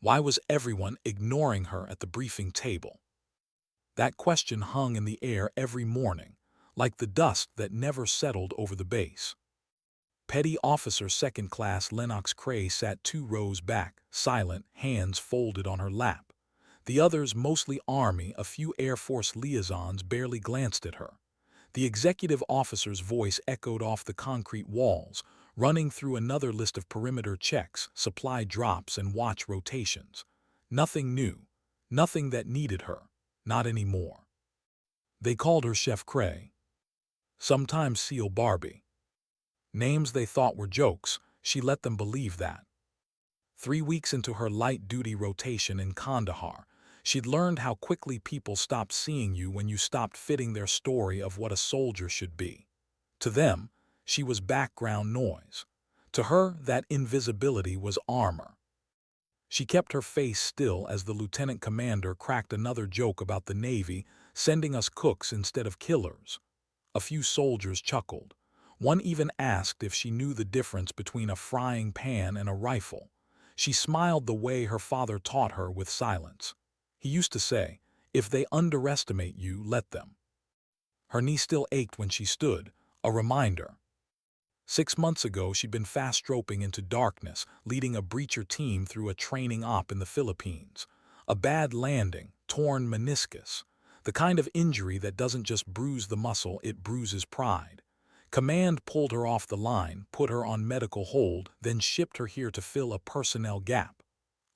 Why was everyone ignoring her at the briefing table? That question hung in the air every morning, like the dust that never settled over the base. Petty Officer Second Class Lennox Cray sat 2 rows back, silent, hands folded on her lap. The others, mostly Army, a few Air Force liaisons, barely glanced at her. The executive officer's voice echoed off the concrete walls, running through another list of perimeter checks, supply drops, and watch rotations. Nothing new, nothing that needed her, not anymore. They called her Chef Cray, sometimes Seal Barbie. Names they thought were jokes, she let them believe that. 3 weeks into her light-duty rotation in Kandahar, she'd learned how quickly people stopped seeing you when you stopped fitting their story of what a soldier should be. To them, she was background noise. To her, that invisibility was armor. She kept her face still as the lieutenant commander cracked another joke about the Navy sending us cooks instead of killers. A few soldiers chuckled. One even asked if she knew the difference between a frying pan and a rifle. She smiled the way her father taught her, with silence. He used to say, "If they underestimate you, let them." Her knee still ached when she stood, a reminder. 6 months ago, she'd been fast-roping into darkness, leading a breacher team through a training op in the Philippines. A bad landing, torn meniscus. The kind of injury that doesn't just bruise the muscle, it bruises pride. Command pulled her off the line, put her on medical hold, then shipped her here to fill a personnel gap.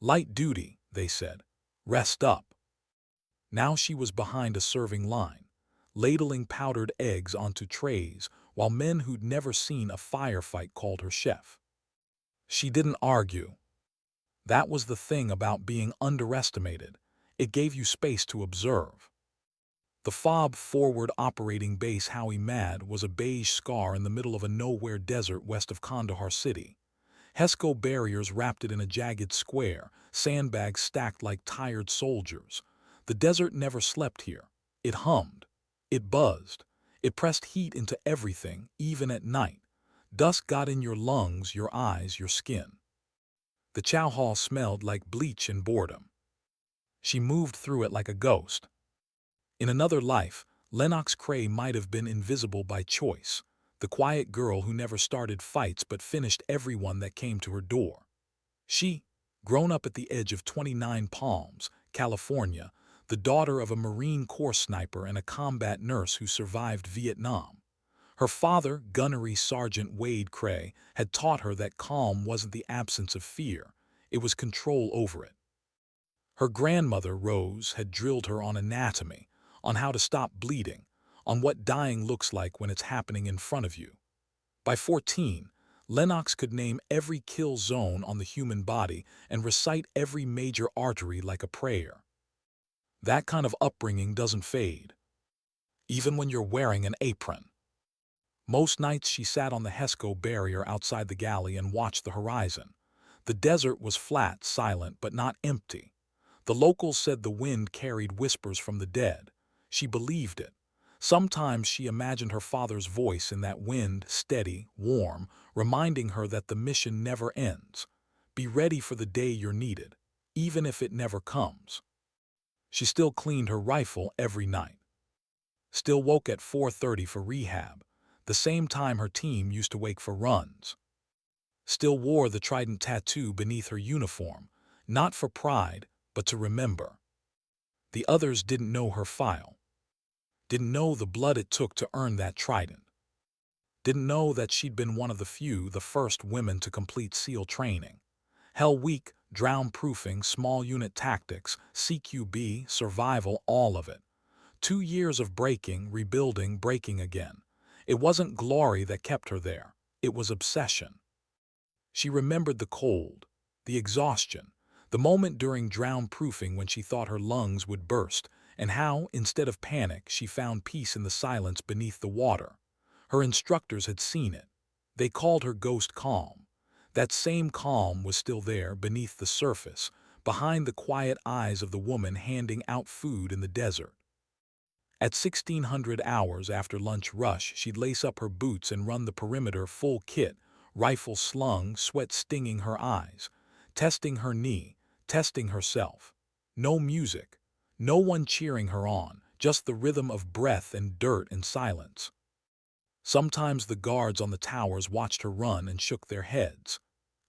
Light duty, they said. Rest up. Now she was behind a serving line, ladling powdered eggs onto trays, while men who'd never seen a firefight called her chef. She didn't argue. That was the thing about being underestimated. It gave you space to observe. The FOB Forward Operating Base Howie Mad was a beige scar in the middle of a nowhere desert west of Kandahar City. HESCO barriers wrapped it in a jagged square, sandbags stacked like tired soldiers. The desert never slept here. It hummed. It buzzed. It pressed heat into everything, even at night. Dust got in your lungs, your eyes, your skin. The chow hall smelled like bleach and boredom. She moved through it like a ghost. In another life, Lennox Cray might have been invisible by choice, the quiet girl who never started fights but finished everyone that came to her door. She, grown up at the edge of 29 Palms, California, the daughter of a Marine Corps sniper and a combat nurse who survived Vietnam. Her father, Gunnery Sergeant Wade Cray, had taught her that calm wasn't the absence of fear, it was control over it. Her grandmother, Rose, had drilled her on anatomy, on how to stop bleeding, on what dying looks like when it's happening in front of you. By 14, Lennox could name every kill zone on the human body and recite every major artery like a prayer. That kind of upbringing doesn't fade, even when you're wearing an apron. Most nights she sat on the HESCO barrier outside the galley and watched the horizon. The desert was flat, silent, but not empty. The locals said the wind carried whispers from the dead. She believed it. Sometimes she imagined her father's voice in that wind, steady, warm, reminding her that the mission never ends. Be ready for the day you're needed, even if it never comes. She still cleaned her rifle every night. Still woke at 4:30 for rehab, the same time her team used to wake for runs. Still wore the trident tattoo beneath her uniform, not for pride, but to remember. The others didn't know her file. Didn't know the blood it took to earn that trident. Didn't know that she'd been one of the few, the first women to complete SEAL training. Hell Week, drown-proofing, small unit tactics, CQB, survival, all of it. 2 years of breaking, rebuilding, breaking again. It wasn't glory that kept her there. It was obsession. She remembered the cold, the exhaustion, the moment during drown-proofing when she thought her lungs would burst, and how, instead of panic, she found peace in the silence beneath the water. Her instructors had seen it. They called her Ghost Calm. That same calm was still there, beneath the surface, behind the quiet eyes of the woman handing out food in the desert. At 1600 hours after lunch rush, she'd lace up her boots and run the perimeter full kit, rifle slung, sweat stinging her eyes, testing her knee, testing herself. No music, no one cheering her on, just the rhythm of breath and dirt and silence. Sometimes the guards on the towers watched her run and shook their heads.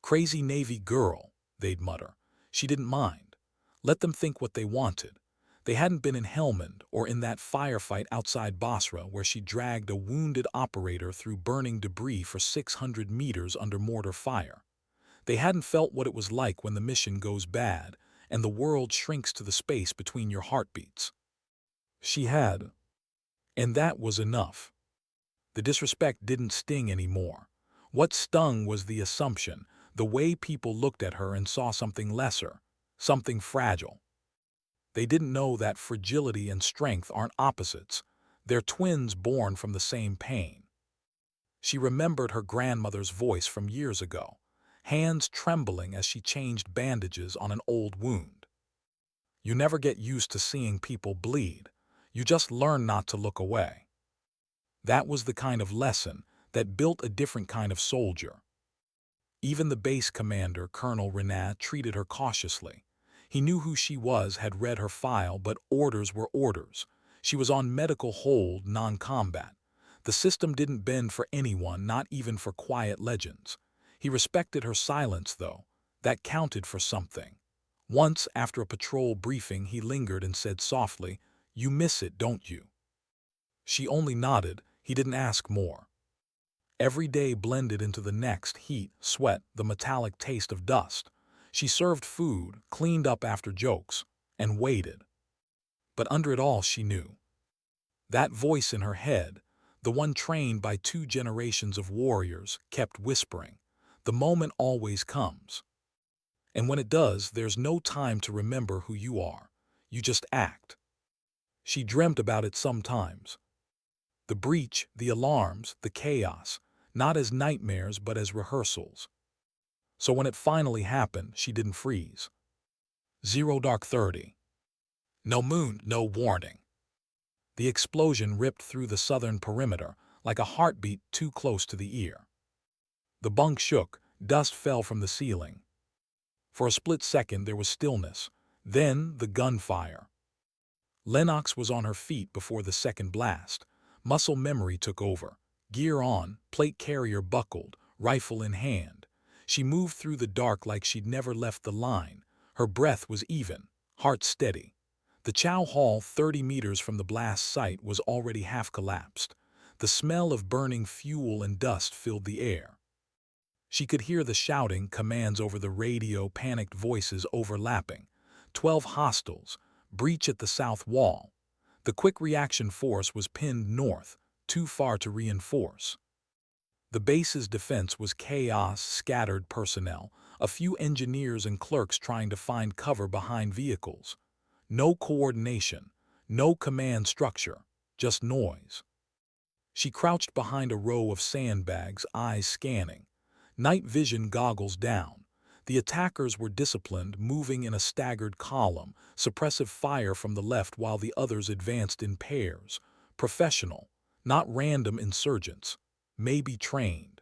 "Crazy Navy girl," they'd mutter. She didn't mind. Let them think what they wanted. They hadn't been in Helmand or in that firefight outside Basra where she dragged a wounded operator through burning debris for 600 meters under mortar fire. They hadn't felt what it was like when the mission goes bad and the world shrinks to the space between your heartbeats. She had, and that was enough. The disrespect didn't sting anymore. What stung was the assumption, the way people looked at her and saw something lesser, something fragile. They didn't know that fragility and strength aren't opposites. They're twins born from the same pain. She remembered her grandmother's voice from years ago, hands trembling as she changed bandages on an old wound. You never get used to seeing people bleed. You just learn not to look away. That was the kind of lesson that built a different kind of soldier. Even the base commander, Colonel Renat, treated her cautiously. He knew who she was, had read her file, but orders were orders. She was on medical hold, non-combat. The system didn't bend for anyone, not even for quiet legends. He respected her silence, though. That counted for something. Once, after a patrol briefing, he lingered and said softly, "You miss it, don't you?" She only nodded. He didn't ask more. Every day blended into the next: heat, sweat, the metallic taste of dust. She served food, cleaned up after jokes, and waited. But under it all, she knew. That voice in her head, the one trained by 2 generations of warriors, kept whispering, "The moment always comes. And when it does, there's no time to remember who you are. You just act." She dreamt about it sometimes. The breach, the alarms, the chaos, not as nightmares but as rehearsals. So when it finally happened, she didn't freeze. 0:30. No moon, no warning. The explosion ripped through the southern perimeter like a heartbeat too close to the ear. The bunk shook, dust fell from the ceiling. For a split second there was stillness, then the gunfire. Lennox was on her feet before the second blast. Muscle memory took over. Gear on, plate carrier buckled, rifle in hand. She moved through the dark like she'd never left the line. Her breath was even, heart steady. The chow hall 30 meters from the blast site was already half collapsed. The smell of burning fuel and dust filled the air. She could hear the shouting, commands over the radio, panicked voices overlapping. 12 hostiles, breach at the south wall. The quick reaction force was pinned north, too far to reinforce. The base's defense was chaos, scattered personnel, a few engineers and clerks trying to find cover behind vehicles. No coordination, no command structure, just noise. She crouched behind a row of sandbags, eyes scanning. Night vision goggles down. The attackers were disciplined, moving in a staggered column, suppressive fire from the left while the others advanced in pairs. Professional, not random insurgents, maybe trained.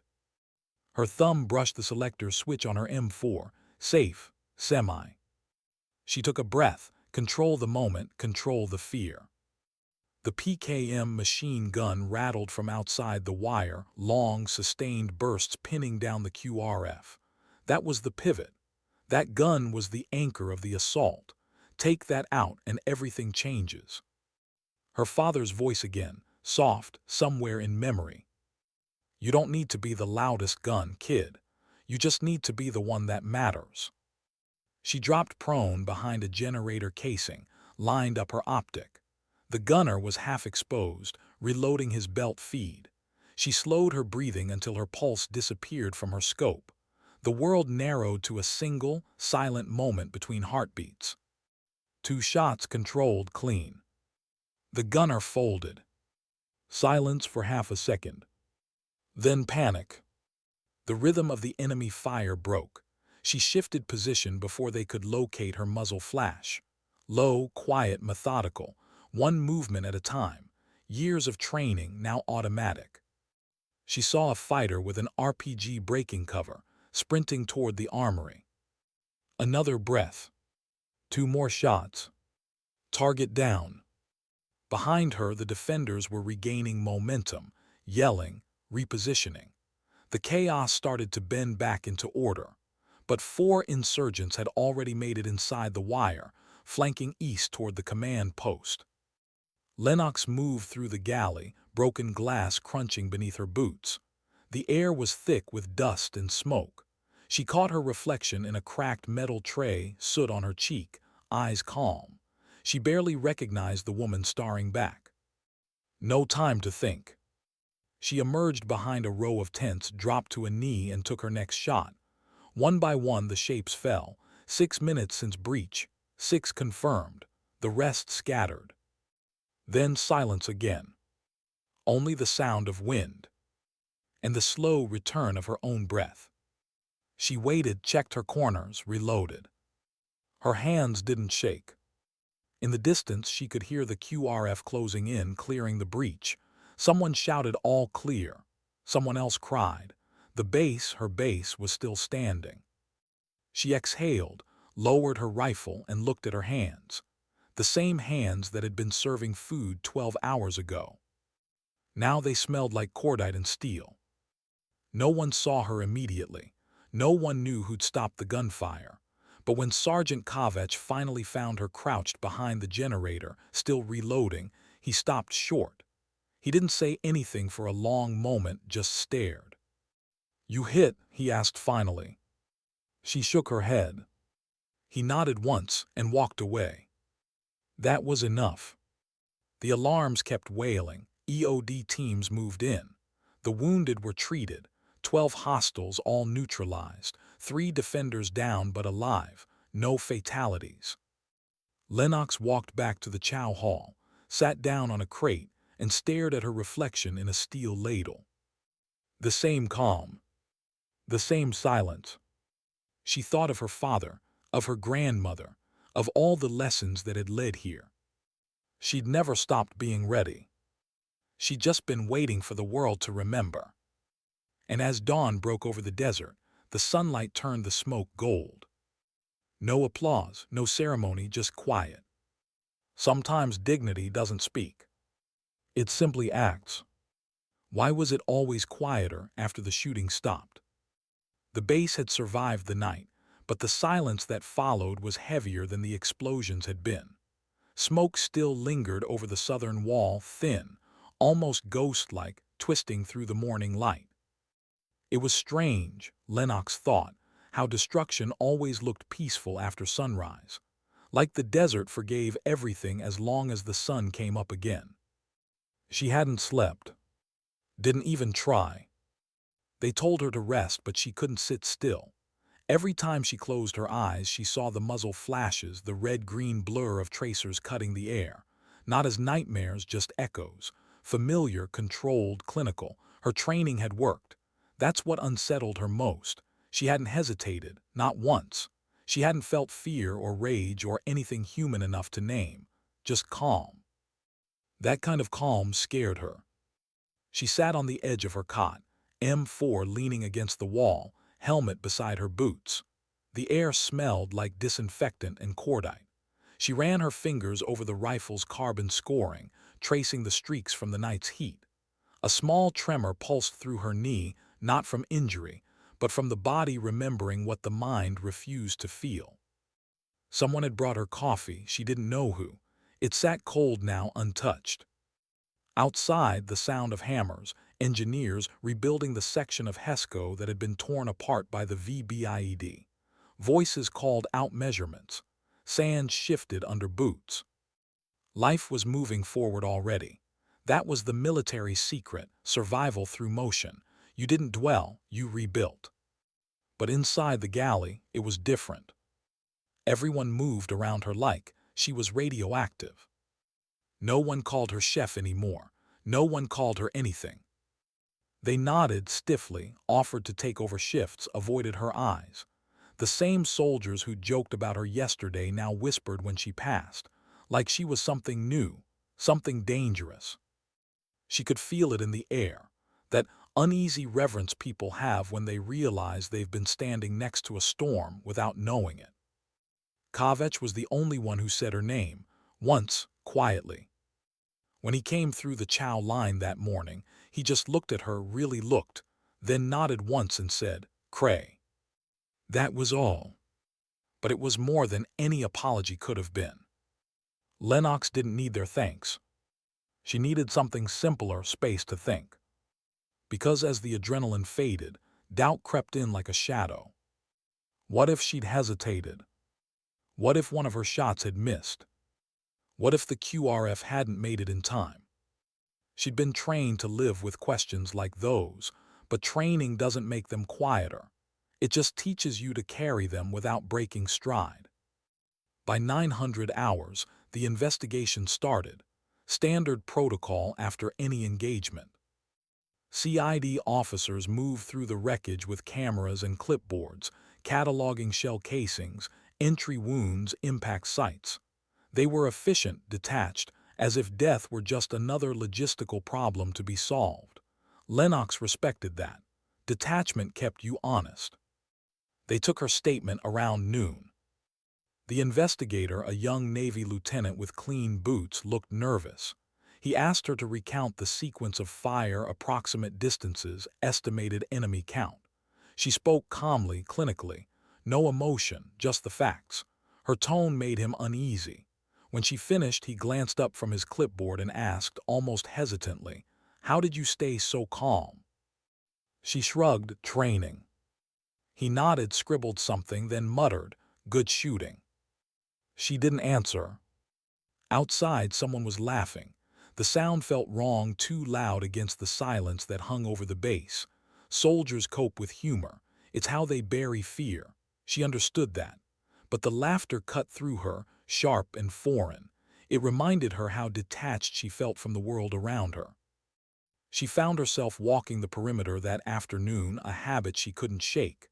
Her thumb brushed the selector switch on her M4, safe, semi. She took a breath, control the moment, control the fear. The PKM machine gun rattled from outside the wire, long, sustained bursts pinning down the QRF. That was the pivot. That gun was the anchor of the assault. Take that out and everything changes. Her father's voice again, soft, somewhere in memory. "You don't need to be the loudest gun, kid. You just need to be the one that matters." She dropped prone behind a generator casing, lined up her optic. The gunner was half exposed, reloading his belt feed. She slowed her breathing until her pulse disappeared from her scope. The world narrowed to a single, silent moment between heartbeats. 2 shots controlled clean. The gunner folded. Silence for half a second. Then panic. The rhythm of the enemy fire broke. She shifted position before they could locate her muzzle flash. Low, quiet, methodical, one movement at a time. Years of training, now automatic. She saw a fighter with an RPG breaking cover, sprinting toward the armory. Another breath. 2 more shots. Target down. Behind her, the defenders were regaining momentum, yelling, repositioning. The chaos started to bend back into order, but 4 insurgents had already made it inside the wire, flanking east toward the command post. Lennox moved through the galley, broken glass crunching beneath her boots. The air was thick with dust and smoke. She caught her reflection in a cracked metal tray, soot on her cheek, eyes calm. She barely recognized the woman staring back. No time to think. She emerged behind a row of tents, dropped to a knee, and took her next shot. One by one the shapes fell. 6 minutes since breach. 6 confirmed. The rest scattered. Then silence again. Only the sound of wind. And the slow return of her own breath. She waited, checked her corners, reloaded. Her hands didn't shake. In the distance she could hear the QRF closing in, clearing the breach. Someone shouted, "All clear." Someone else cried. Her base, was still standing. She exhaled, lowered her rifle, and looked at her hands. The same hands that had been serving food 12 hours ago. Now they smelled like cordite and steel. No one saw her immediately. No one knew who'd stopped the gunfire. But when Sergeant Kovach finally found her crouched behind the generator, still reloading, he stopped short. He didn't say anything for a long moment, just stared. "You hit?" he asked finally. She shook her head. He nodded once and walked away. That was enough. The alarms kept wailing. EOD teams moved in. The wounded were treated. 12 hostiles all neutralized. 3 defenders down but alive. No fatalities. Lennox walked back to the chow hall, sat down on a crate, and stared at her reflection in a steel ladle. The same calm. The same silence. She thought of her father, of her grandmother, of all the lessons that had led here. She'd never stopped being ready. She'd just been waiting for the world to remember. And as dawn broke over the desert, the sunlight turned the smoke gold. No applause, no ceremony, just quiet. Sometimes dignity doesn't speak. It simply acts. Why was it always quieter after the shooting stopped? The base had survived the night, but the silence that followed was heavier than the explosions had been. Smoke still lingered over the southern wall, thin, almost ghost-like, twisting through the morning light. It was strange, Lennox thought, how destruction always looked peaceful after sunrise. Like the desert forgave everything as long as the sun came up again. She hadn't slept. Didn't even try. They told her to rest, but she couldn't sit still. Every time she closed her eyes, she saw the muzzle flashes, the red-green blur of tracers cutting the air. Not as nightmares, just echoes. Familiar, controlled, clinical. Her training had worked. That's what unsettled her most. She hadn't hesitated, not once. She hadn't felt fear or rage or anything human enough to name. Just calm. That kind of calm scared her. She sat on the edge of her cot, M4 leaning against the wall, helmet beside her boots. The air smelled like disinfectant and cordite. She ran her fingers over the rifle's carbon scoring, tracing the streaks from the night's heat. A small tremor pulsed through her knee, not from injury, but from the body remembering what the mind refused to feel. Someone had brought her coffee, she didn't know who. It sat cold now, untouched. Outside, the sound of hammers, engineers rebuilding the section of HESCO that had been torn apart by the VBIED. Voices called out measurements. Sand shifted under boots. Life was moving forward already. That was the military secret, survival through motion. You didn't dwell, you rebuilt. But inside the galley, it was different. Everyone moved around her like she was radioactive. No one called her chef anymore. No one called her anything. They nodded stiffly, offered to take over shifts, avoided her eyes. The same soldiers who joked about her yesterday now whispered when she passed, like she was something new, something dangerous. She could feel it in the air, that uneasy reverence people have when they realize they've been standing next to a storm without knowing it. Kavech was the only one who said her name, once, quietly. When he came through the chow line that morning, he just looked at her, really looked, then nodded once and said, "Cray." That was all. But it was more than any apology could have been. Lennox didn't need their thanks. She needed something simpler, space to think. Because as the adrenaline faded, doubt crept in like a shadow. What if she'd hesitated? What if one of her shots had missed? What if the QRF hadn't made it in time? She'd been trained to live with questions like those, but training doesn't make them quieter. It just teaches you to carry them without breaking stride. By 900 hours, the investigation started, standard protocol after any engagement. CID officers moved through the wreckage with cameras and clipboards, cataloging shell casings, entry wounds, impact sites. They were efficient, detached, as if death were just another logistical problem to be solved. Lennox respected that. Detachment kept you honest. They took her statement around noon. The investigator, a young Navy lieutenant with clean boots, looked nervous. He asked her to recount the sequence of fire, approximate distances, estimated enemy count. She spoke calmly, clinically. No emotion, just the facts. Her tone made him uneasy. When she finished, he glanced up from his clipboard and asked, almost hesitantly, "How did you stay so calm?" She shrugged, "Training." He nodded, scribbled something, then muttered, "Good shooting." She didn't answer. Outside, someone was laughing. The sound felt wrong, too loud against the silence that hung over the base. Soldiers cope with humor. It's how they bury fear. She understood that. But the laughter cut through her, sharp and foreign. It reminded her how detached she felt from the world around her. She found herself walking the perimeter that afternoon, a habit she couldn't shake.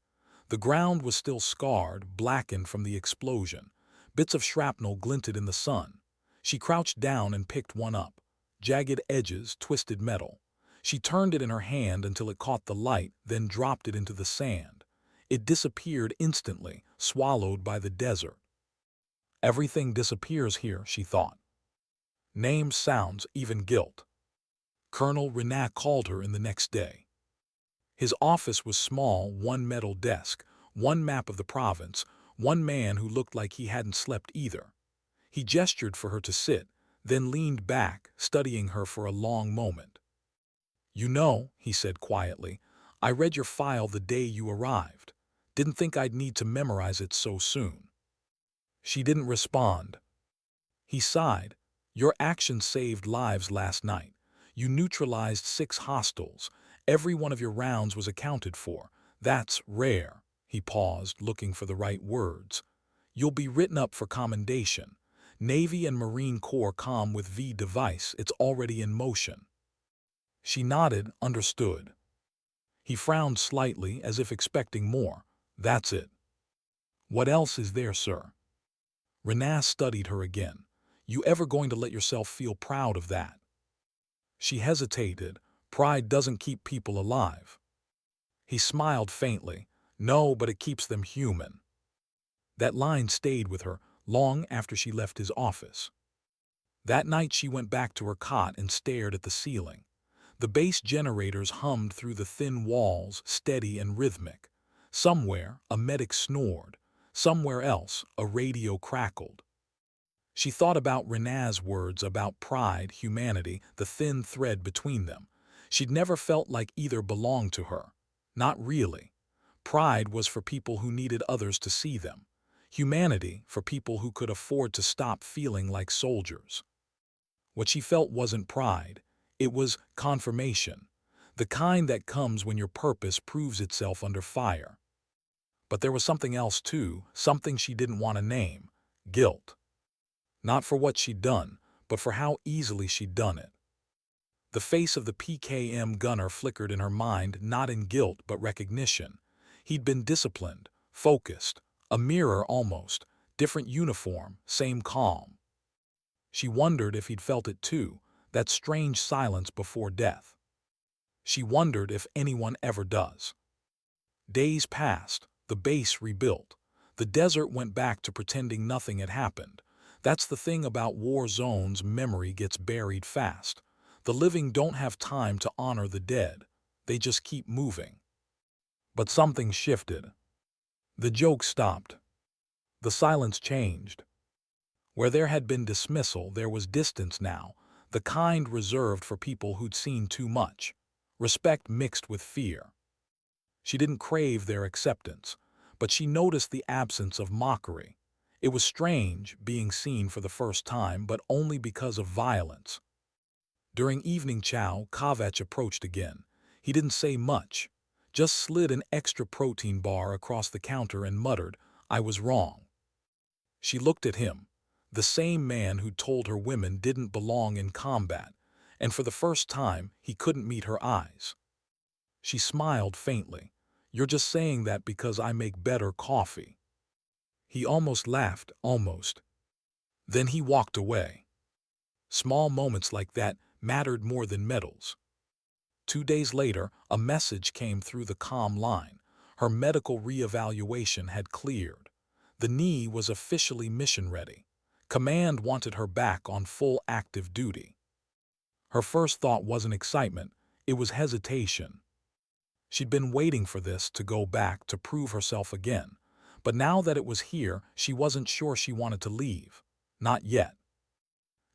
The ground was still scarred, blackened from the explosion. Bits of shrapnel glinted in the sun. She crouched down and picked one up. Jagged edges, twisted metal. She turned it in her hand until it caught the light, then dropped it into the sand. It disappeared instantly, swallowed by the desert. Everything disappears here, she thought. Names, sounds, even guilt. Colonel Renat called her in the next day. His office was small, one metal desk, one map of the province, one man who looked like he hadn't slept either. He gestured for her to sit, then leaned back, studying her for a long moment. "You know," he said quietly, "I read your file the day you arrived. Didn't think I'd need to memorize it so soon." She didn't respond. He sighed. "Your action saved lives last night. You neutralized 6 hostiles. Every one of your rounds was accounted for. That's rare." He paused, looking for the right words. "You'll be written up for commendation. Navy and Marine Corps comm with V device. It's already in motion." She nodded, understood. He frowned slightly, as if expecting more. "That's it." "What else is there, sir?" Renat studied her again. "You ever going to let yourself feel proud of that?" She hesitated. "Pride doesn't keep people alive." He smiled faintly. "No, but it keeps them human." That line stayed with her long after she left his office. That night she went back to her cot and stared at the ceiling. The base generators hummed through the thin walls, steady and rhythmic. Somewhere, a medic snored. Somewhere else, a radio crackled. She thought about Renat's words about pride, humanity, the thin thread between them. She'd never felt like either belonged to her. Not really. Pride was for people who needed others to see them. Humanity for people who could afford to stop feeling like soldiers. What she felt wasn't pride. It was confirmation. The kind that comes when your purpose proves itself under fire. But there was something else too, something she didn't want to name. Guilt. Not for what she'd done, but for how easily she'd done it. The face of the PKM gunner flickered in her mind, not in guilt but recognition. He'd been disciplined, focused, a mirror almost, different uniform, same calm. She wondered if he'd felt it too, that strange silence before death. She wondered if anyone ever does. Days passed, the base rebuilt. The desert went back to pretending nothing had happened. That's the thing about war zones, memory gets buried fast. The living don't have time to honor the dead. They just keep moving. But something shifted. The joke stopped. The silence changed. Where there had been dismissal, there was distance now, the kind reserved for people who'd seen too much. Respect mixed with fear. She didn't crave their acceptance, but she noticed the absence of mockery. It was strange, being seen for the first time, but only because of violence. During evening chow, Kavach approached again. He didn't say much, just slid an extra protein bar across the counter and muttered, "I was wrong." She looked at him, the same man who told her women didn't belong in combat, and for the first time he couldn't meet her eyes. She smiled faintly. "You're just saying that because I make better coffee." He almost laughed, almost. Then he walked away. Small moments like that mattered more than medals. 2 days later, a message came through the comm line. Her medical reevaluation had cleared. The knee was officially mission-ready. Command wanted her back on full active duty. Her first thought wasn't excitement, it was hesitation. She'd been waiting for this to go back to prove herself again. But now that it was here, she wasn't sure she wanted to leave. Not yet.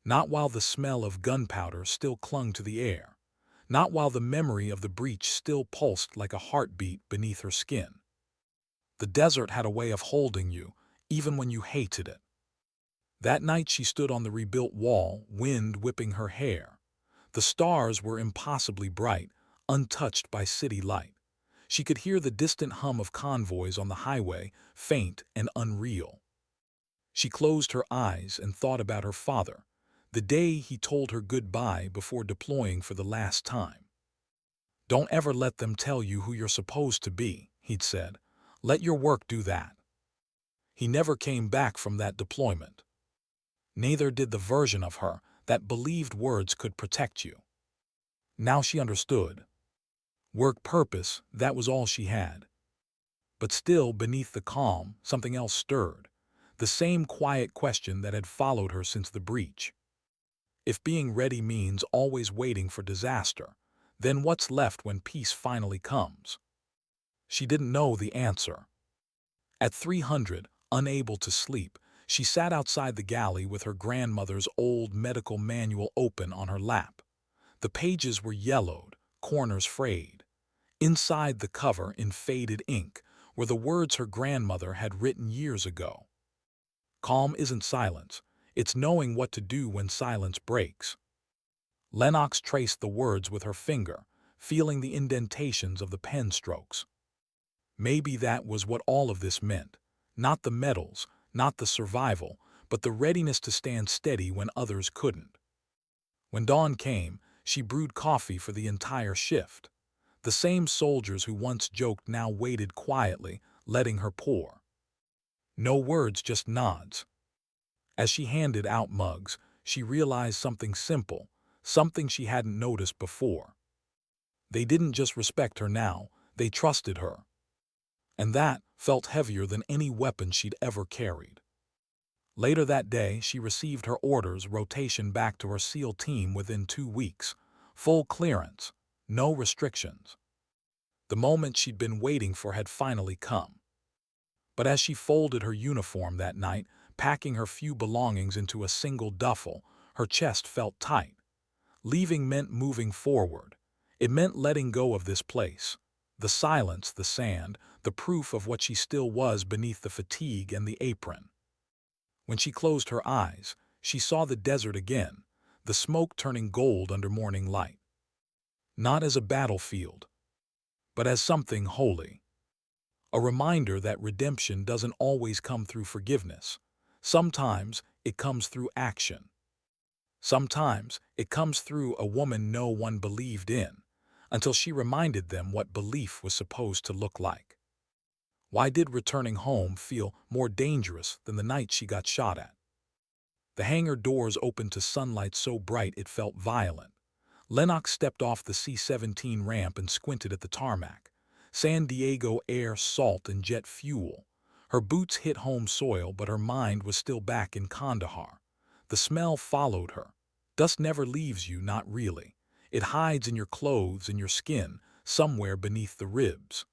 Not while the smell of gunpowder still clung to the air. Not while the memory of the breach still pulsed like a heartbeat beneath her skin. The desert had a way of holding you, even when you hated it. That night she stood on the rebuilt wall, wind whipping her hair. The stars were impossibly bright, untouched by city light. She could hear the distant hum of convoys on the highway, faint and unreal. She closed her eyes and thought about her father, the day he told her goodbye before deploying for the last time. "Don't ever let them tell you who you're supposed to be," he'd said. "Let your work do that." He never came back from that deployment. Neither did the version of her that believed words could protect you. Now she understood. Work purpose, that was all she had. But still, beneath the calm, something else stirred. The same quiet question that had followed her since the breach. If being ready means always waiting for disaster, then what's left when peace finally comes? She didn't know the answer. At 300, unable to sleep, she sat outside the galley with her grandmother's old medical manual open on her lap. The pages were yellowed, corners frayed. Inside the cover, in faded ink, were the words her grandmother had written years ago. "Calm isn't silence. It's knowing what to do when silence breaks." Lennox traced the words with her finger, feeling the indentations of the pen strokes. Maybe that was what all of this meant. Not the medals, not the survival, but the readiness to stand steady when others couldn't. When dawn came, she brewed coffee for the entire shift. The same soldiers who once joked now waited quietly, letting her pour. No words, just nods. As she handed out mugs, she realized something simple, something she hadn't noticed before. They didn't just respect her now, they trusted her. And that felt heavier than any weapon she'd ever carried. Later that day, she received her orders, rotation back to her SEAL team within 2 weeks. Full clearance, no restrictions. The moment she'd been waiting for had finally come. But as she folded her uniform that night, packing her few belongings into a single duffel, her chest felt tight. Leaving meant moving forward. It meant letting go of this place. The silence, the sand, the proof of what she still was beneath the fatigue and the apron. When she closed her eyes, she saw the desert again, the smoke turning gold under morning light. Not as a battlefield, but as something holy. A reminder that redemption doesn't always come through forgiveness. Sometimes it comes through action. Sometimes it comes through a woman no one believed in, until she reminded them what belief was supposed to look like. Why did returning home feel more dangerous than the night she got shot at? The hangar doors opened to sunlight so bright it felt violent. Lennox stepped off the C-17 ramp and squinted at the tarmac. San Diego air, salt and jet fuel. Her boots hit home soil, but her mind was still back in Kandahar. The smell followed her. Dust never leaves you, not really. It hides in your clothes, in your skin, somewhere beneath the ribs.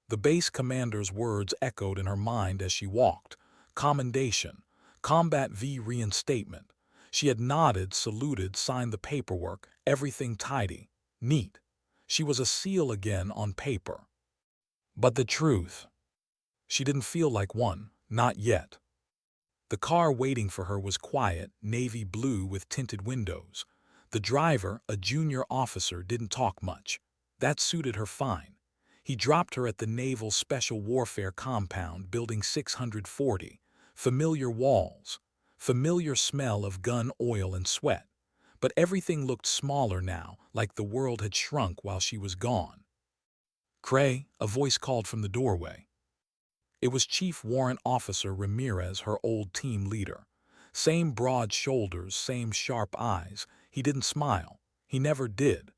The base commander's words echoed in her mind as she walked. Commendation. Combat v. Reinstatement. She had nodded, saluted, signed the paperwork, everything tidy, neat. She was a SEAL again on paper. But the truth? She didn't feel like one, not yet. The car waiting for her was quiet, navy blue with tinted windows. The driver, a junior officer, didn't talk much. That suited her fine. He dropped her at the Naval Special Warfare Compound, Building 640. Familiar walls, familiar smell of gun oil and sweat. But everything looked smaller now, like the world had shrunk while she was gone. "Cray," a voice called from the doorway. It was Chief Warrant Officer Ramirez, her old team leader. Same broad shoulders, same sharp eyes. He didn't smile. He never did.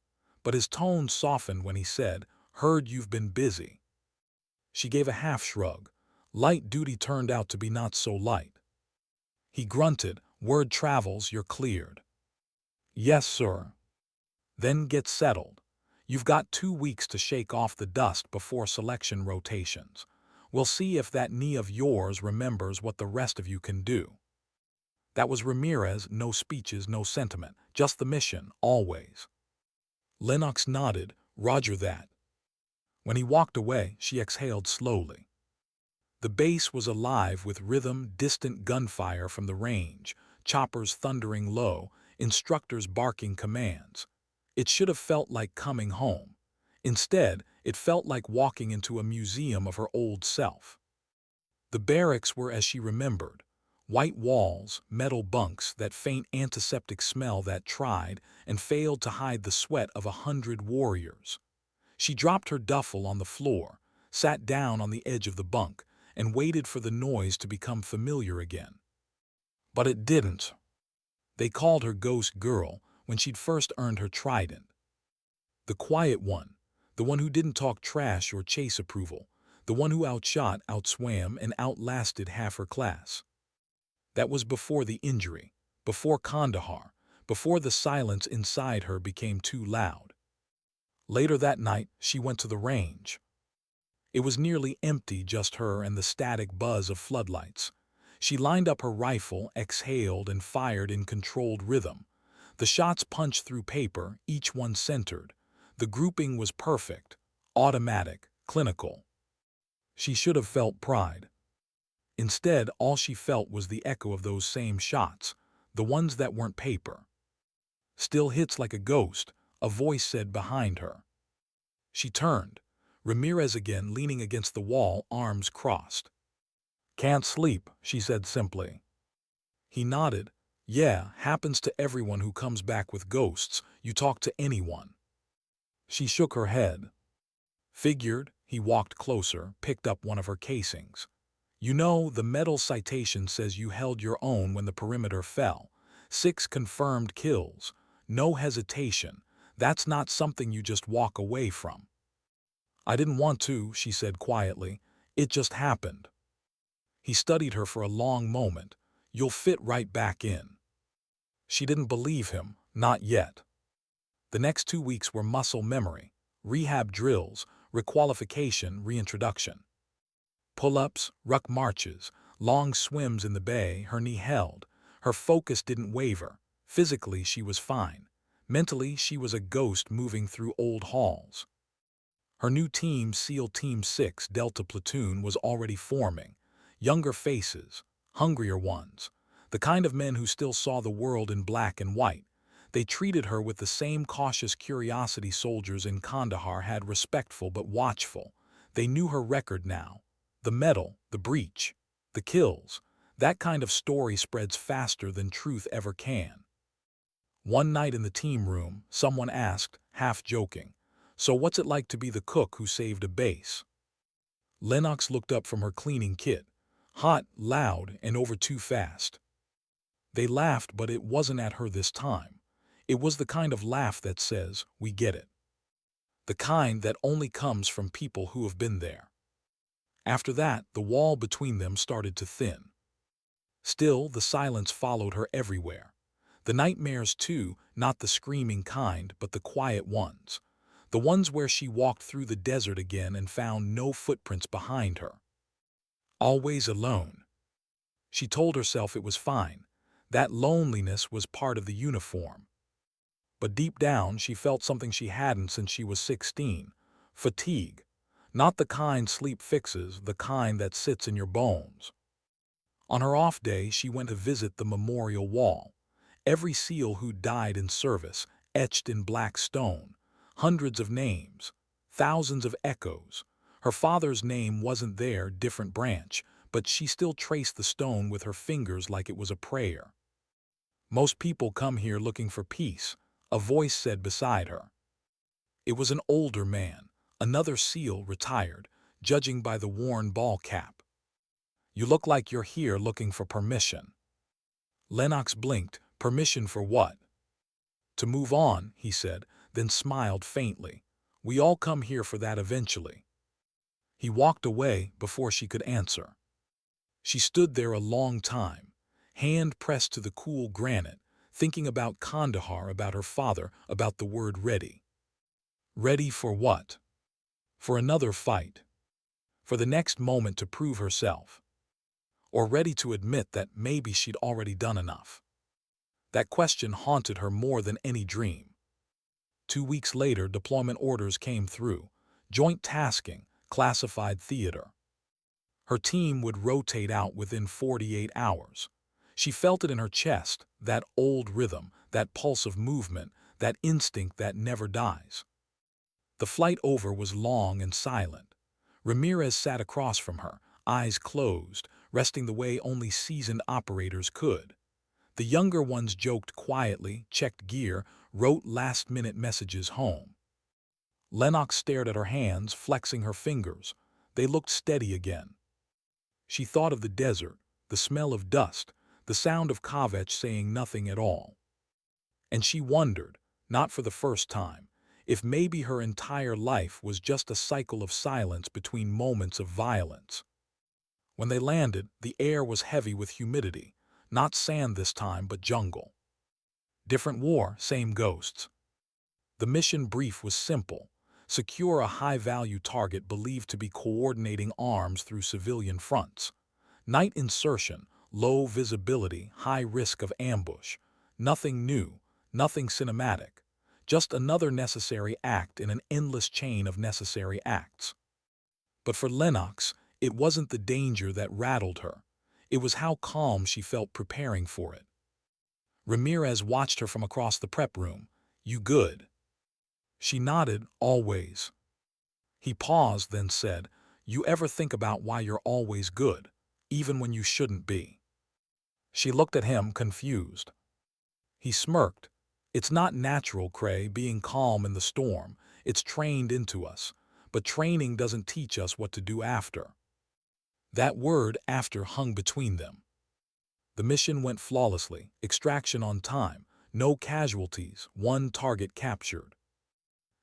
But his tone softened when he said, "Heard you've been busy." She gave a half shrug. Light duty turned out to be not so light. He grunted, "Word travels, you're cleared." "Yes, sir." "Then get settled. You've got 2 weeks to shake off the dust before selection rotations. We'll see if that knee of yours remembers what the rest of you can do." That was Ramirez, no speeches, no sentiment, just the mission, always. Lennox nodded, "Roger that." When he walked away, she exhaled slowly. The base was alive with rhythm, distant gunfire from the range, choppers thundering low, instructors barking commands. It should have felt like coming home. Instead, it felt like walking into a museum of her old self. The barracks were as she remembered. White walls, metal bunks, that faint antiseptic smell that tried and failed to hide the sweat of 100 warriors. She dropped her duffel on the floor, sat down on the edge of the bunk, and waited for the noise to become familiar again. But it didn't. They called her Ghost Girl when she'd first earned her trident. The quiet one, the one who didn't talk trash or chase approval, the one who outshot, outswam, and outlasted half her class. That was before the injury, before Kandahar, before the silence inside her became too loud. Later that night, she went to the range. It was nearly empty, just her and the static buzz of floodlights. She lined up her rifle, exhaled, and fired in controlled rhythm. The shots punched through paper, each one centered. The grouping was perfect, automatic, clinical. She should have felt pride. Instead, all she felt was the echo of those same shots, the ones that weren't paper. "Still hits like a ghost," a voice said behind her. She turned. Ramirez again, leaning against the wall, arms crossed. "Can't sleep," she said simply. He nodded. "Yeah, happens to everyone who comes back with ghosts. You talk to anyone." She shook her head. "Figured." He walked closer, picked up one of her casings. "You know, the medal citation says you held your own when the perimeter fell. 6 confirmed kills. No hesitation. That's not something you just walk away from." "I didn't want to," she said quietly. "It just happened." He studied her for a long moment. "You'll fit right back in." She didn't believe him, not yet. The next 2 weeks were muscle memory, rehab drills, requalification, reintroduction. Pull-ups, ruck marches, long swims in the bay, her knee held. Her focus didn't waver. Physically, she was fine. Mentally, she was a ghost moving through old halls. Her new team, SEAL Team 6 Delta Platoon, was already forming. Younger faces, hungrier ones, the kind of men who still saw the world in black and white. They treated her with the same cautious curiosity soldiers in Kandahar had, respectful but watchful. They knew her record now. The medal, the breach, the kills. That kind of story spreads faster than truth ever can. One night in the team room, someone asked, half joking, "So what's it like to be the cook who saved a base?" Lennox looked up from her cleaning kit. Hot, loud, and over too fast. They laughed, but it wasn't at her this time. It was the kind of laugh that says, "We get it." The kind that only comes from people who have been there. After that, the wall between them started to thin. Still, the silence followed her everywhere. The nightmares too, not the screaming kind, but the quiet ones. The ones where she walked through the desert again and found no footprints behind her. Always alone. She told herself it was fine. That loneliness was part of the uniform. But deep down, she felt something she hadn't since she was 16. Fatigue. Not the kind sleep fixes, the kind that sits in your bones. On her off day, she went to visit the memorial wall. Every SEAL who died in service, etched in black stone. Hundreds of names. Thousands of echoes. Her father's name wasn't there, different branch, but she still traced the stone with her fingers like it was a prayer. Most people come here looking for peace, a voice said beside her. It was an older man, another SEAL retired, judging by the worn ball cap. You look like you're here looking for permission. Lennox blinked. Permission for what? To move on, he said, then smiled faintly. We all come here for that eventually. He walked away before she could answer. She stood there a long time, hand pressed to the cool granite, thinking about Kandahar, about her father, about the word ready. Ready for what? For another fight. For the next moment to prove herself. Or ready to admit that maybe she'd already done enough. That question haunted her more than any dream. 2 weeks later, deployment orders came through. Joint tasking, classified theater. Her team would rotate out within 48 hours. She felt it in her chest, that old rhythm, that pulse of movement, that instinct that never dies. The flight over was long and silent. Ramirez sat across from her, eyes closed, resting the way only seasoned operators could. The younger ones joked quietly, checked gear, wrote last-minute messages home. Lennox stared at her hands, flexing her fingers. They looked steady again. She thought of the desert, the smell of dust, the sound of Kavech saying nothing at all. And she wondered, not for the first time, if maybe her entire life was just a cycle of silence between moments of violence. When they landed, the air was heavy with humidity, not sand this time, but jungle. Different war, same ghosts. The mission brief was simple. Secure a high-value target believed to be coordinating arms through civilian fronts. Night insertion, low visibility, high risk of ambush. Nothing new, nothing cinematic. Just another necessary act in an endless chain of necessary acts. But for Lennox, it wasn't the danger that rattled her. It was how calm she felt preparing for it. Ramirez watched her from across the prep room. You good? She nodded, always. He paused, then said, you ever think about why you're always good, even when you shouldn't be? She looked at him, confused. He smirked. It's not natural, Cray, being calm in the storm. It's trained into us. But training doesn't teach us what to do after. That word, after, hung between them. The mission went flawlessly, extraction on time, no casualties, one target captured.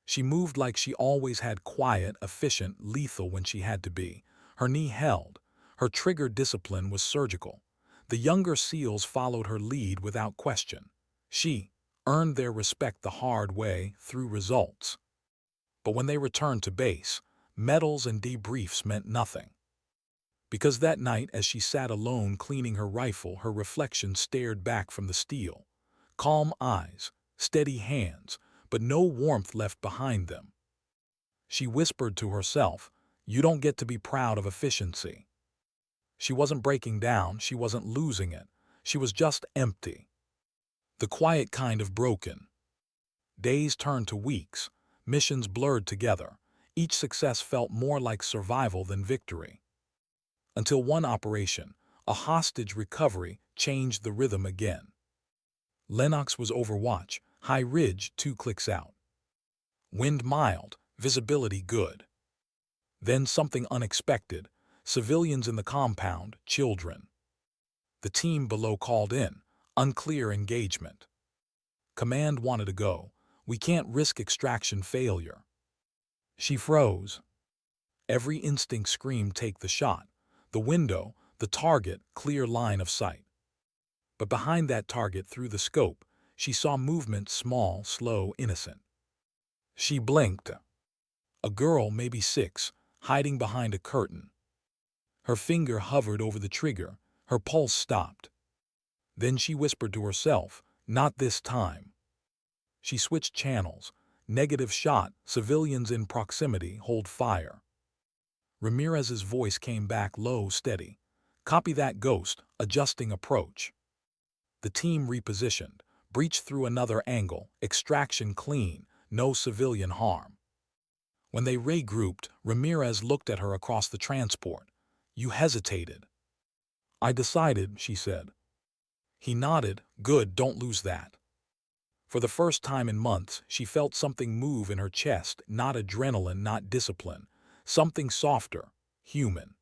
She moved like she always had, quiet, efficient, lethal when she had to be. Her knee held. Her trigger discipline was surgical. The younger SEALs followed her lead without question. She earned their respect the hard way, through results. But when they returned to base, medals and debriefs meant nothing. Because that night, as she sat alone cleaning her rifle, her reflection stared back from the steel. Calm eyes, steady hands, but no warmth left behind them. She whispered to herself, you don't get to be proud of efficiency. She wasn't breaking down, she wasn't losing it. She was just empty. The quiet kind of broken. Days turned to weeks, missions blurred together. Each success felt more like survival than victory. Until one operation, a hostage recovery, changed the rhythm again. Lennox was overwatch, high ridge, 2 clicks out. Wind mild, visibility good. Then something unexpected, civilians in the compound, children. The team below called in, unclear engagement. Command wanted to go. We can't risk extraction failure. She froze. Every instinct screamed take the shot. The window, the target, clear line of sight. But behind that target, through the scope, she saw movement, small, slow, innocent. She blinked. A girl, maybe 6, hiding behind a curtain. Her finger hovered over the trigger. Her pulse stopped. Then she whispered to herself, "Not this time." She switched channels. Negative shot, civilians in proximity, hold fire. Ramirez's voice came back low, steady. "Copy that, Ghost, adjusting approach." The team repositioned, breached through another angle, extraction clean, no civilian harm. When they regrouped, Ramirez looked at her across the transport. "You hesitated." "I decided," she said. He nodded. "Good, don't lose that." For the first time in months, she felt something move in her chest, not adrenaline, not discipline, something softer, human.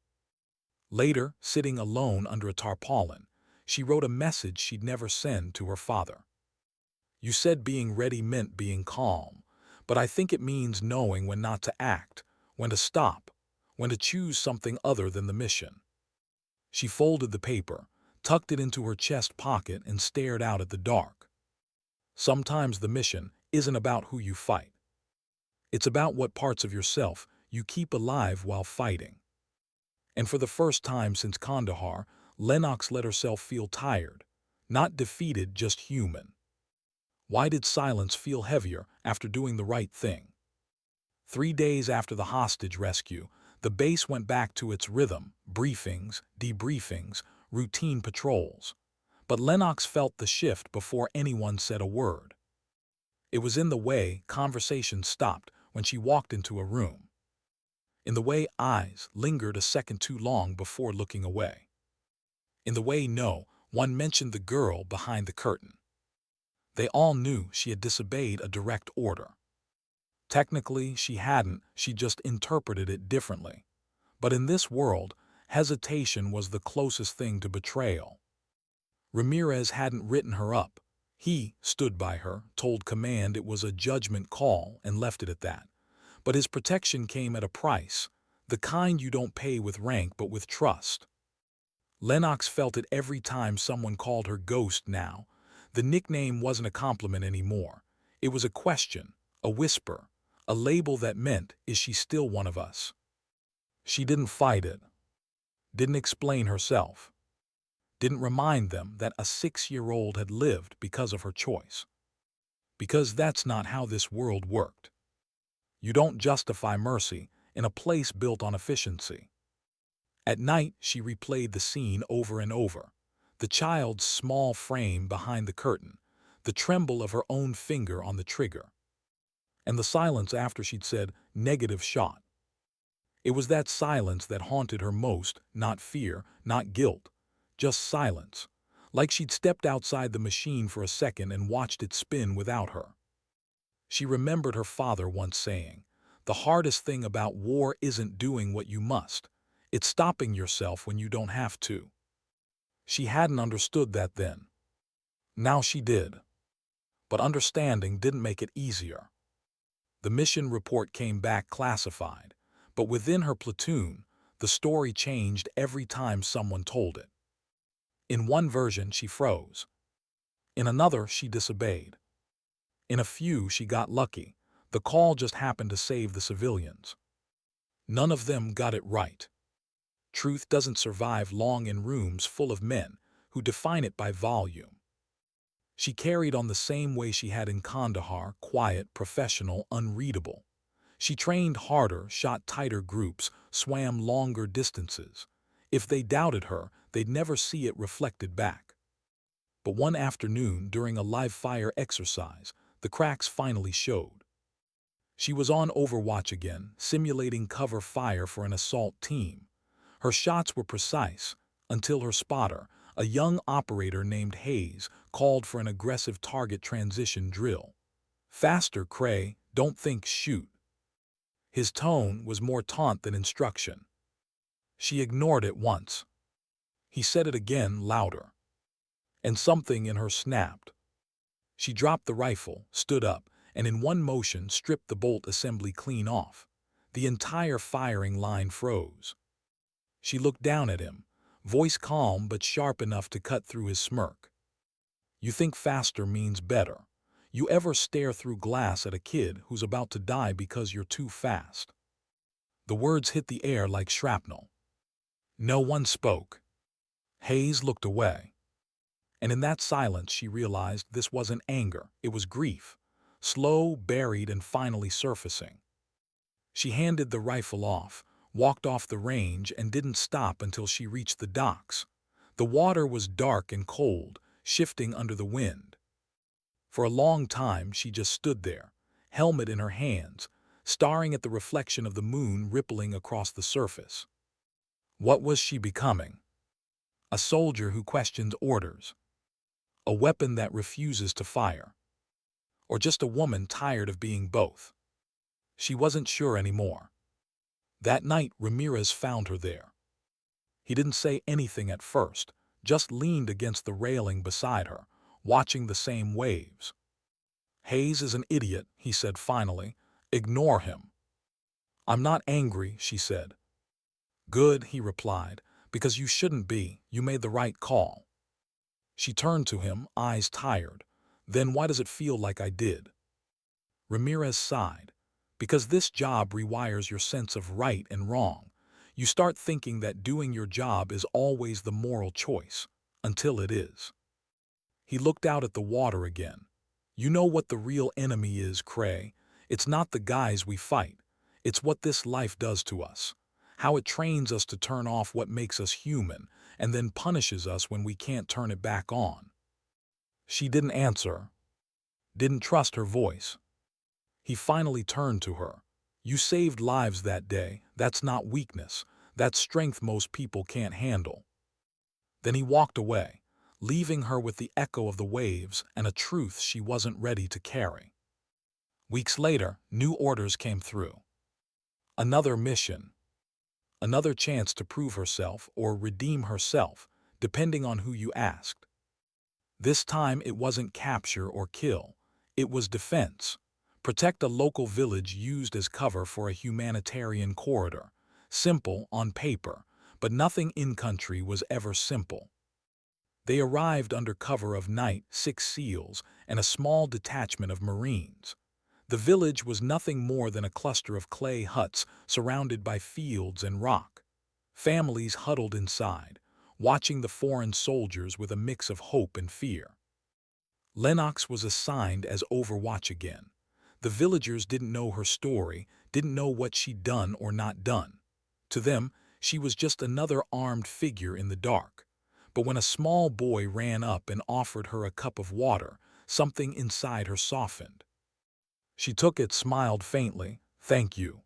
Later, sitting alone under a tarpaulin, she wrote a message she'd never send to her father. "You said being ready meant being calm, but I think it means knowing when not to act, when to stop, when to choose something other than the mission." She folded the paper, tucked it into her chest pocket, and stared out at the dark. Sometimes the mission isn't about who you fight. It's about what parts of yourself you keep alive while fighting. And for the first time since Kandahar, Lennox let herself feel tired, not defeated, just human. Why did silence feel heavier after doing the right thing? 3 days after the hostage rescue, the base went back to its rhythm, briefings, debriefings, routine patrols. But Lennox felt the shift before anyone said a word. It was in the way conversation stopped when she walked into a room. In the way eyes lingered a second too long before looking away. In the way no one mentioned the girl behind the curtain. They all knew she had disobeyed a direct order. Technically, she hadn't, she just interpreted it differently. But in this world, hesitation was the closest thing to betrayal. Ramirez hadn't written her up. He stood by her, told command it was a judgment call, and left it at that. But his protection came at a price, the kind you don't pay with rank but with trust. Lennox felt it every time someone called her Ghost now. The nickname wasn't a compliment anymore. It was a question, a whisper, a label that meant, is she still one of us? She didn't fight it, didn't explain herself, didn't remind them that a 6-year-old had lived because of her choice. Because that's not how this world worked. You don't justify mercy in a place built on efficiency. At night, she replayed the scene over and over. The child's small frame behind the curtain, the tremble of her own finger on the trigger, and the silence after she'd said, "Negative shot." It was that silence that haunted her most, not fear, not guilt, just silence, like she'd stepped outside the machine for a second and watched it spin without her. She remembered her father once saying, "The hardest thing about war isn't doing what you must, it's stopping yourself when you don't have to." She hadn't understood that then. Now she did. But understanding didn't make it easier. The mission report came back classified, but within her platoon, the story changed every time someone told it. In one version, she froze. In another, she disobeyed. In a few, she got lucky. The call just happened to save the civilians. None of them got it right. Truth doesn't survive long in rooms full of men who define it by volume. She carried on the same way she had in Kandahar, quiet, professional, unreadable. She trained harder, shot tighter groups, swam longer distances. If they doubted her, they'd never see it reflected back. But one afternoon, during a live-fire exercise, the cracks finally showed. She was on Overwatch again, simulating cover fire for an assault team. Her shots were precise, until her spotter, a young operator named Hayes, called for an aggressive target transition drill. "Faster, Cray, don't think, shoot." His tone was more taunt than instruction. She ignored it once. He said it again, louder. And something in her snapped. She dropped the rifle, stood up, and in one motion stripped the bolt assembly clean off. The entire firing line froze. She looked down at him, voice calm but sharp enough to cut through his smirk. You think faster means better. You ever stare through glass at a kid who's about to die because you're too fast? The words hit the air like shrapnel. No one spoke. Hayes looked away. And in that silence she realized this wasn't anger, it was grief. Slow, buried, and finally surfacing. She handed the rifle off, walked off the range, and didn't stop until she reached the docks. The water was dark and cold, shifting under the wind. For a long time she just stood there, helmet in her hands, staring at the reflection of the moon rippling across the surface. What was she becoming? A soldier who questions orders? A weapon that refuses to fire? Or just a woman tired of being both? She wasn't sure anymore. That night Ramirez found her there. He didn't say anything at first, just leaned against the railing beside her, watching the same waves. Hayes is an idiot, he said finally. Ignore him. I'm not angry, she said. Good, he replied, because you shouldn't be. You made the right call. She turned to him, eyes tired. Then why does it feel like I did? Ramirez sighed. Because this job rewires your sense of right and wrong. You start thinking that doing your job is always the moral choice, until it is. He looked out at the water again. You know what the real enemy is, Cray. It's not the guys we fight. It's what this life does to us. How it trains us to turn off what makes us human, and then punishes us when we can't turn it back on. She didn't answer. Didn't trust her voice. He finally turned to her. You saved lives that day. That's not weakness. That's strength most people can't handle. Then he walked away, leaving her with the echo of the waves and a truth she wasn't ready to carry. Weeks later, new orders came through. Another mission. Another chance to prove herself or redeem herself, depending on who you asked. This time it wasn't capture or kill. It was defense. Protect a local village used as cover for a humanitarian corridor. Simple on paper, but nothing in-country was ever simple. They arrived under cover of night, 6 SEALs, and a small detachment of Marines. The village was nothing more than a cluster of clay huts surrounded by fields and rock. Families huddled inside, watching the foreign soldiers with a mix of hope and fear. Lennox was assigned as Overwatch again. The villagers didn't know her story, didn't know what she'd done or not done. To them, she was just another armed figure in the dark. But when a small boy ran up and offered her a cup of water, something inside her softened. She took it, smiled faintly. Thank you.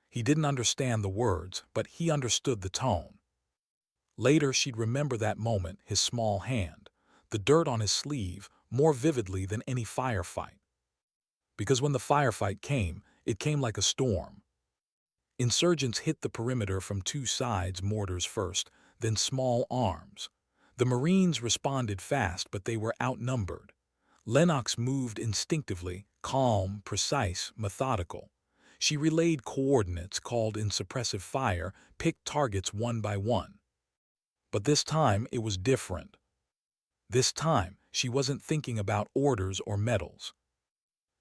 He didn't understand the words, but he understood the tone. Later she'd remember that moment, his small hand, the dirt on his sleeve, more vividly than any firefight. Because when the firefight came, it came like a storm. Insurgents hit the perimeter from 2 sides, mortars first, then small arms. The Marines responded fast, but they were outnumbered. Lennox moved instinctively, calm, precise, methodical. She relayed coordinates, called in suppressive fire, picked targets one by one. But this time it was different. This time she wasn't thinking about orders or medals.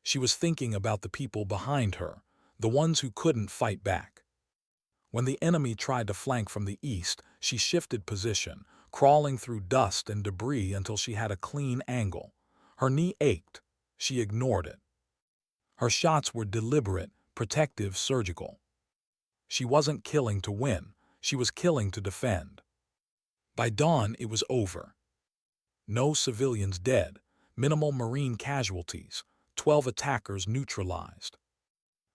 She was thinking about the people behind her, the ones who couldn't fight back. When the enemy tried to flank from the east, she shifted position, crawling through dust and debris until she had a clean angle. Her knee ached. She ignored it. Her shots were deliberate, protective, surgical. She wasn't killing to win. She was killing to defend. By dawn, it was over. No civilians dead, minimal Marine casualties, 12 attackers neutralized.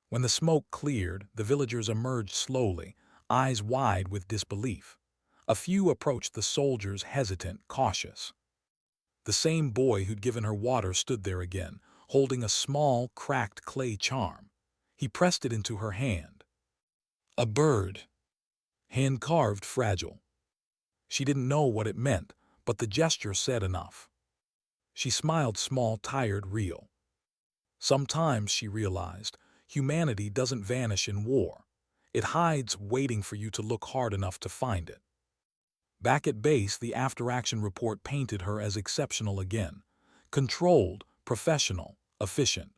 When the smoke cleared, the villagers emerged slowly, eyes wide with disbelief. A few approached the soldiers, hesitant, cautious. The same boy who'd given her water stood there again, holding a small, cracked clay charm. He pressed it into her hand. A bird. Hand-carved, fragile. She didn't know what it meant, but the gesture said enough. She smiled, small, tired, real. Sometimes, she realized, humanity doesn't vanish in war. It hides waiting for you to look hard enough to find it. Back at base, the after-action report painted her as exceptional again. Controlled, professional, efficient.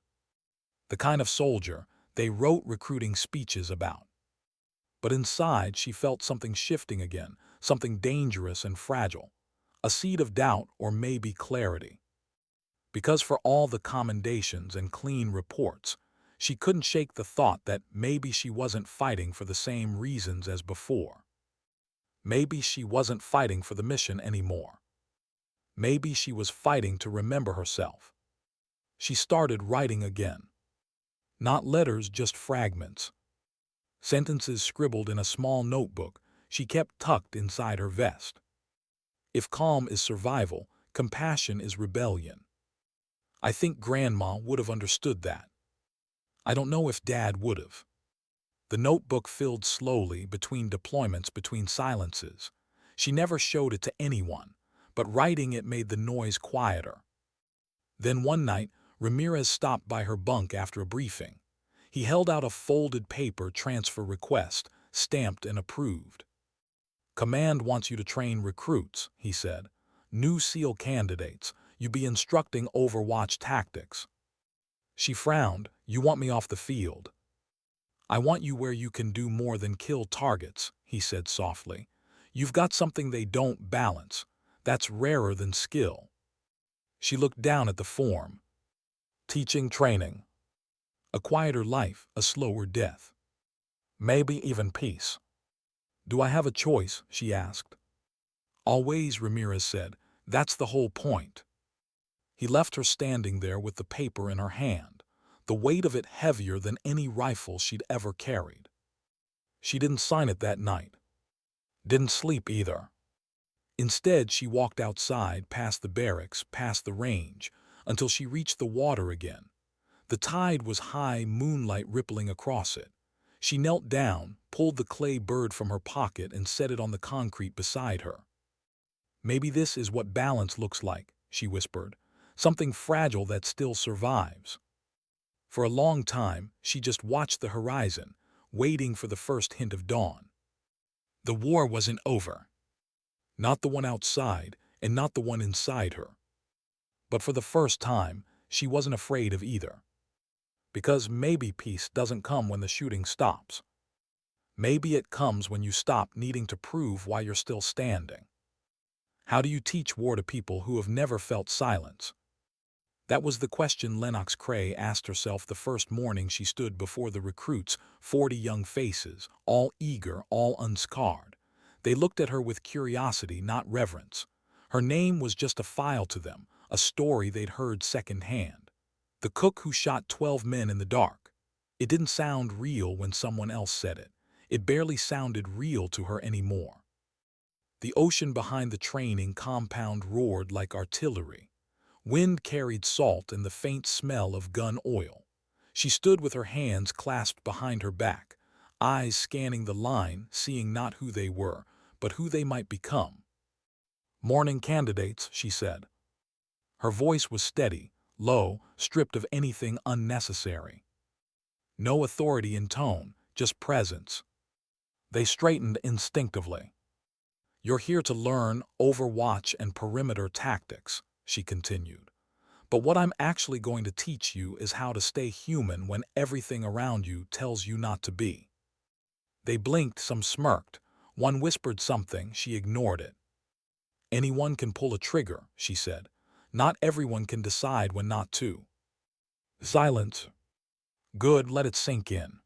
The kind of soldier they wrote recruiting speeches about. But inside, she felt something shifting again, something dangerous and fragile. A seed of doubt or maybe clarity. Because for all the commendations and clean reports, she couldn't shake the thought that maybe she wasn't fighting for the same reasons as before. Maybe she wasn't fighting for the mission anymore. Maybe she was fighting to remember herself. She started writing again. Not letters, just fragments. Sentences scribbled in a small notebook she kept tucked inside her vest. If calm is survival, compassion is rebellion. I think Grandma would have understood that. I don't know if Dad would have. The notebook filled slowly between deployments, between silences. She never showed it to anyone, but writing it made the noise quieter. Then one night, Ramirez stopped by her bunk after a briefing. He held out a folded paper transfer request, stamped and approved. "Command wants you to train recruits," he said. "New SEAL candidates. You be instructing Overwatch tactics." She frowned. "You want me off the field?" "I want you where you can do more than kill targets," he said softly. "You've got something they don't balance. That's rarer than skill." She looked down at the form. Teaching, training. A quieter life, a slower death. Maybe even peace. "Do I have a choice?" she asked. "Always," Ramirez said. "That's the whole point." He left her standing there with the paper in her hand, the weight of it heavier than any rifle she'd ever carried. She didn't sign it that night. Didn't sleep either. Instead, she walked outside, past the barracks, past the range, until she reached the water again. The tide was high, moonlight rippling across it. She knelt down, pulled the clay bird from her pocket and set it on the concrete beside her. "Maybe this is what balance looks like," she whispered. "Something fragile that still survives." For a long time, she just watched the horizon, waiting for the first hint of dawn. The war wasn't over. Not the one outside, and not the one inside her. But for the first time, she wasn't afraid of either. Because maybe peace doesn't come when the shooting stops. Maybe it comes when you stop needing to prove why you're still standing. How do you teach war to people who have never felt silence? That was the question Lennox Cray asked herself the first morning she stood before the recruits, 40 young faces, all eager, all unscarred. They looked at her with curiosity, not reverence. Her name was just a file to them, a story they'd heard secondhand. The cook who shot 12 men in the dark. It didn't sound real when someone else said it. It barely sounded real to her anymore. The ocean behind the training compound roared like artillery. Wind carried salt and the faint smell of gun oil. She stood with her hands clasped behind her back, eyes scanning the line, seeing not who they were, but who they might become. "Morning candidates," she said. Her voice was steady, low, stripped of anything unnecessary. No authority in tone, just presence. They straightened instinctively. "You're here to learn Overwatch and perimeter tactics," she continued. "But what I'm actually going to teach you is how to stay human when everything around you tells you not to be." They blinked, some smirked. One whispered something, she ignored it. "Anyone can pull a trigger," she said. "Not everyone can decide when not to." Silence. "Good, let it sink in."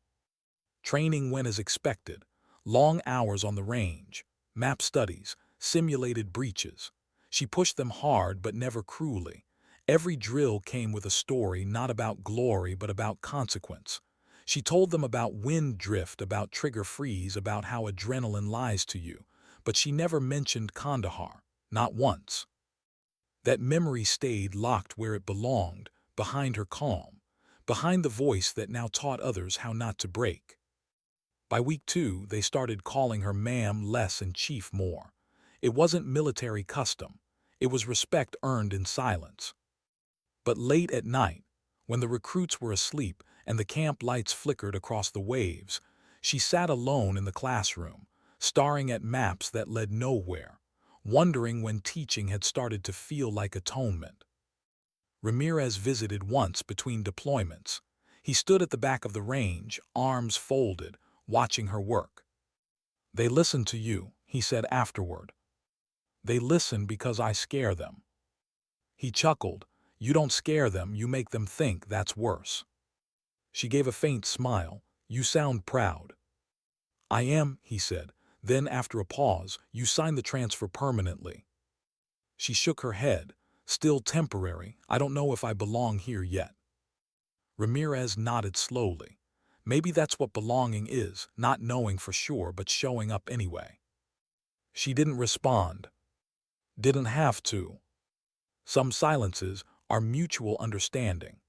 Training went as expected. Long hours on the range, map studies, simulated breaches. She pushed them hard but never cruelly. Every drill came with a story, not about glory but about consequence. She told them about wind drift, about trigger freeze, about how adrenaline lies to you. But she never mentioned Kandahar, not once. That memory stayed locked where it belonged, behind her calm, behind the voice that now taught others how not to break. By week 2, they started calling her ma'am less and chief more. It wasn't military custom. It was respect earned in silence. But late at night, when the recruits were asleep and the camp lights flickered across the waves, she sat alone in the classroom, staring at maps that led nowhere, wondering when teaching had started to feel like atonement. Ramirez visited once between deployments. He stood at the back of the range, arms folded, watching her work. "They listen to you," he said afterward. "They listen because I scare them." He chuckled. "You don't scare them, you make them think that's worse." She gave a faint smile. "You sound proud." "I am," he said. Then, after a pause, "You signed the transfer permanently." She shook her head. "Still temporary. I don't know if I belong here yet." Ramirez nodded slowly. Maybe that's what belonging is, not knowing for sure but showing up anyway. She didn't respond. Didn't have to. Some silences are mutual understanding.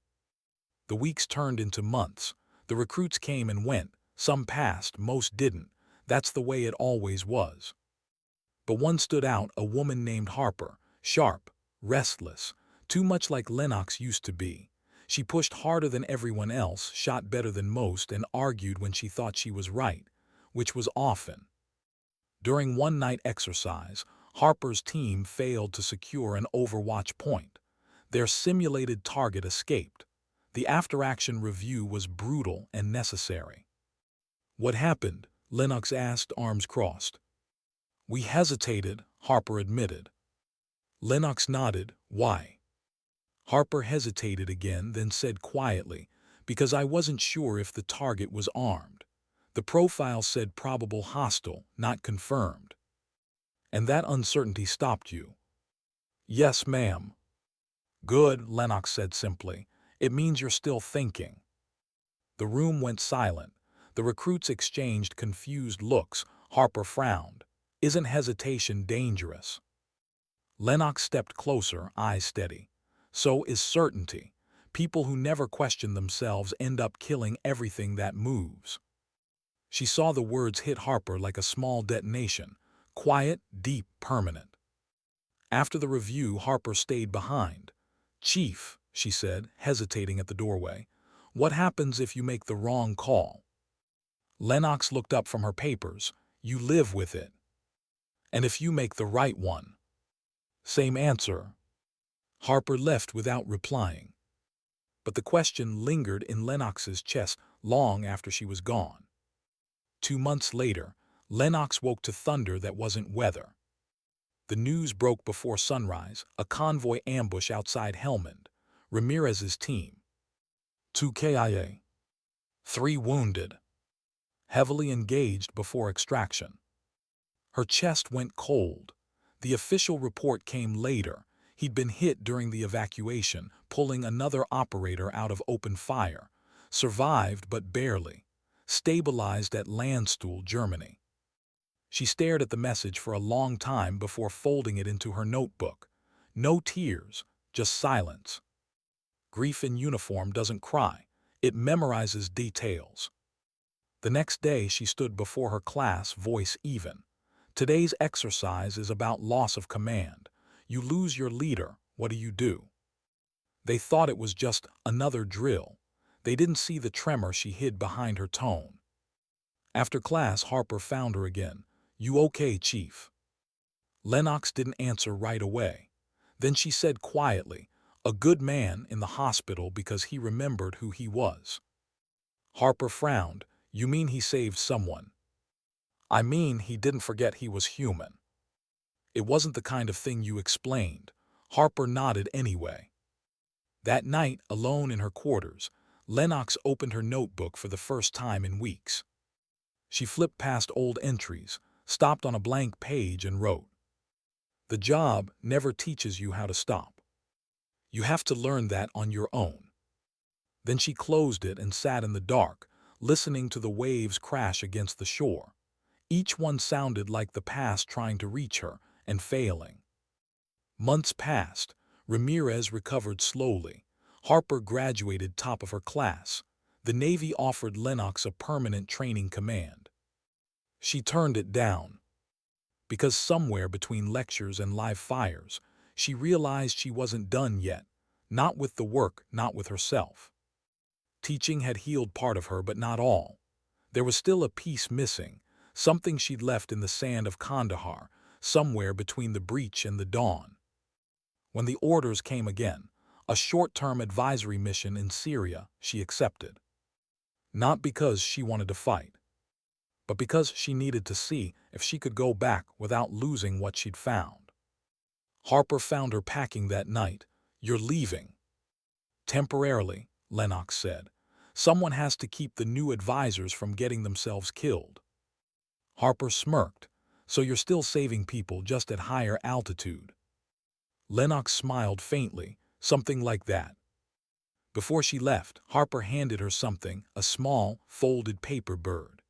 The weeks turned into months. The recruits came and went. Some passed, most didn't. That's the way it always was. But one stood out, a woman named Harper, sharp, restless, too much like Lennox used to be. She pushed harder than everyone else, shot better than most, and argued when she thought she was right, which was often. During one night exercise, Harper's team failed to secure an overwatch point. Their simulated target escaped. The after-action review was brutal and necessary. "What happened?" Lennox asked, arms crossed. "We hesitated," Harper admitted. Lennox nodded. "Why?" Harper hesitated again, then said quietly, "Because I wasn't sure if the target was armed. The profile said probable hostile, not confirmed." "And that uncertainty stopped you?" "Yes, ma'am." "Good," Lennox said simply. "It means you're still thinking." The room went silent. The recruits exchanged confused looks. Harper frowned. "Isn't hesitation dangerous?" Lennox stepped closer, eyes steady. "So is certainty. People who never question themselves end up killing everything that moves." She saw the words hit Harper like a small detonation. Quiet, deep, permanent. After the review, Harper stayed behind. "Chief," she said, hesitating at the doorway, "what happens if you make the wrong call?" Lennox looked up from her papers. "You live with it." "And if you make the right one?" "Same answer." Harper left without replying. But the question lingered in Lennox's chest long after she was gone. 2 months later, Lennox woke to thunder that wasn't weather. The news broke before sunrise, a convoy ambush outside Helmand, Ramirez's team. 2 KIA. 3 wounded. Heavily engaged before extraction. Her chest went cold. The official report came later. He'd been hit during the evacuation, pulling another operator out of open fire. Survived but barely. Stabilized at Landstuhl, Germany. She stared at the message for a long time before folding it into her notebook. No tears, just silence. Grief in uniform doesn't cry. It memorizes details. The next day she stood before her class, voice even. "Today's exercise is about loss of command. You lose your leader, what do you do?" They thought it was just another drill. They didn't see the tremor she hid behind her tone. After class, Harper found her again. "You okay, Chief?" Lennox didn't answer right away. Then she said quietly, "A good man in the hospital because he remembered who he was." Harper frowned. "You mean he saved someone?" "I mean he didn't forget he was human." "It wasn't the kind of thing you explained." Harper nodded anyway. That night, alone in her quarters, Lennox opened her notebook for the first time in weeks. She flipped past old entries, stopped on a blank page and wrote, "The job never teaches you how to stop. You have to learn that on your own." Then she closed it and sat in the dark, listening to the waves crash against the shore. Each one sounded like the past trying to reach her and failing. Months passed. Ramirez recovered slowly. Harper graduated top of her class. The Navy offered Lennox a permanent training command. She turned it down. Because somewhere between lectures and live fires, she realized she wasn't done yet. Not with the work, not with herself. Teaching had healed part of her, but not all. There was still a piece missing, something she'd left in the sand of Kandahar, somewhere between the breach and the dawn. When the orders came again, a short-term advisory mission in Syria, she accepted. Not because she wanted to fight, but because she needed to see if she could go back without losing what she'd found. Harper found her packing that night. "You're leaving." "Temporarily," Lennox said. "Someone has to keep the new advisors from getting themselves killed." Harper smirked. "So you're still saving people, just at higher altitude." Lennox smiled faintly, something like that. Before she left, Harper handed her something, a small, folded paper bird.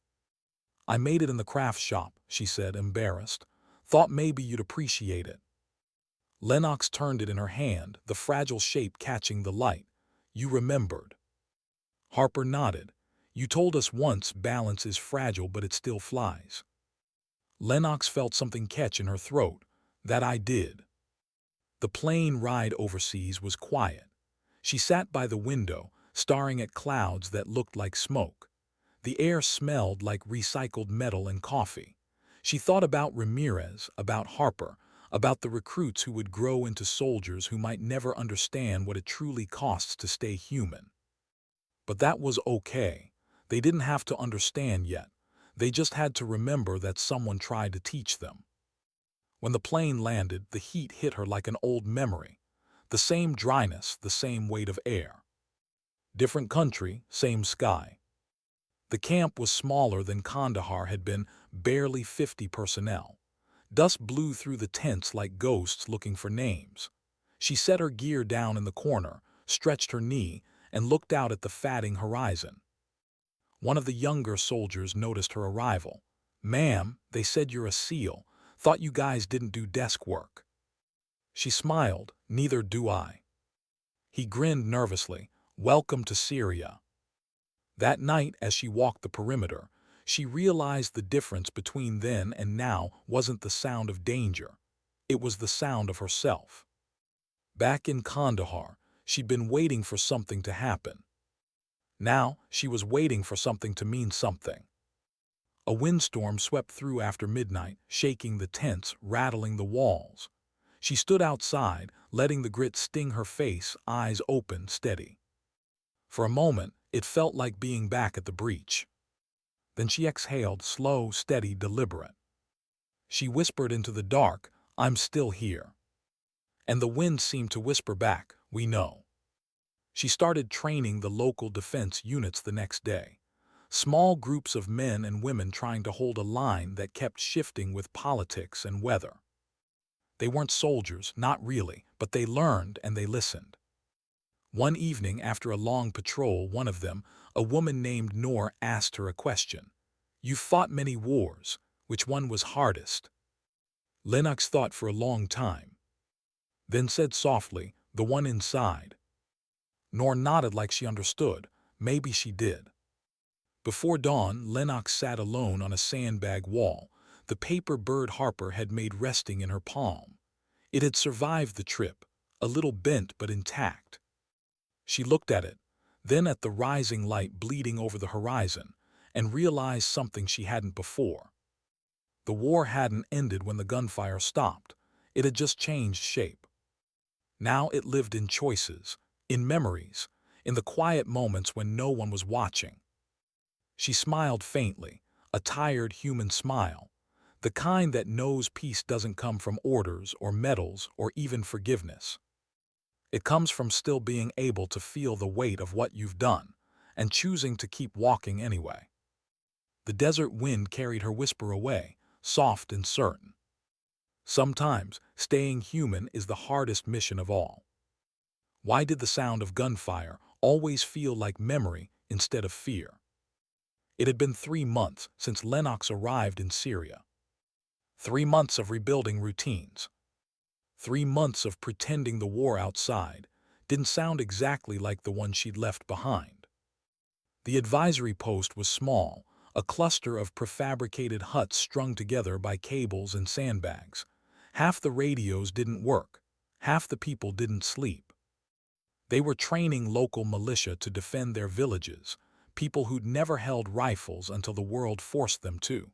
"I made it in the craft shop," she said, embarrassed. "Thought maybe you'd appreciate it." Lennox turned it in her hand, the fragile shape catching the light. "You remembered." Harper nodded. "You told us once balance is fragile, but it still flies." Lennox felt something catch in her throat. "That I did." The plane ride overseas was quiet. She sat by the window, staring at clouds that looked like smoke. The air smelled like recycled metal and coffee. She thought about Ramirez, about Harper, about the recruits who would grow into soldiers who might never understand what it truly costs to stay human. But that was okay. They didn't have to understand yet. They just had to remember that someone tried to teach them. When the plane landed, the heat hit her like an old memory. The same dryness, the same weight of air. Different country, same sky. The camp was smaller than Kandahar had been, barely 50 personnel. Dust blew through the tents like ghosts looking for names. She set her gear down in the corner, stretched her knee, and looked out at the fatting horizon. One of the younger soldiers noticed her arrival. "Ma'am, they said you're a SEAL. Thought you guys didn't do desk work." She smiled. "Neither do I." He grinned nervously. "Welcome to Syria." That night, as she walked the perimeter, she realized the difference between then and now wasn't the sound of danger. It was the sound of herself. Back in Kandahar, she'd been waiting for something to happen. Now, she was waiting for something to mean something. A windstorm swept through after midnight, shaking the tents, rattling the walls. She stood outside, letting the grit sting her face, eyes open, steady. For a moment, it felt like being back at the breach. Then she exhaled, slow, steady, deliberate. She whispered into the dark, "I'm still here." And the wind seemed to whisper back, "We know." She started training the local defense units the next day. Small groups of men and women trying to hold a line that kept shifting with politics and weather. They weren't soldiers, not really, but they learned and they listened. One evening, after a long patrol, one of them, a woman named Noor, asked her a question. "You've fought many wars. Which one was hardest?" Lennox thought for a long time, then said softly, "The one inside." Noor nodded like she understood. Maybe she did. Before dawn, Lennox sat alone on a sandbag wall, the paper bird Harper had made resting in her palm. It had survived the trip, a little bent but intact. She looked at it, then at the rising light bleeding over the horizon, and realized something she hadn't before. The war hadn't ended when the gunfire stopped. It had just changed shape. Now it lived in choices, in memories, in the quiet moments when no one was watching. She smiled faintly, a tired human smile, the kind that knows peace doesn't come from orders or medals or even forgiveness. It comes from still being able to feel the weight of what you've done and choosing to keep walking anyway. The desert wind carried her whisper away, soft and certain. Sometimes, staying human is the hardest mission of all. Why did the sound of gunfire always feel like memory instead of fear? It had been 3 months since Lennox arrived in Syria. 3 months of rebuilding routines. 3 months of pretending the war outside didn't sound exactly like the one she'd left behind. The advisory post was small, a cluster of prefabricated huts strung together by cables and sandbags. Half the radios didn't work. Half the people didn't sleep. They were training local militia to defend their villages, people who'd never held rifles until the world forced them to.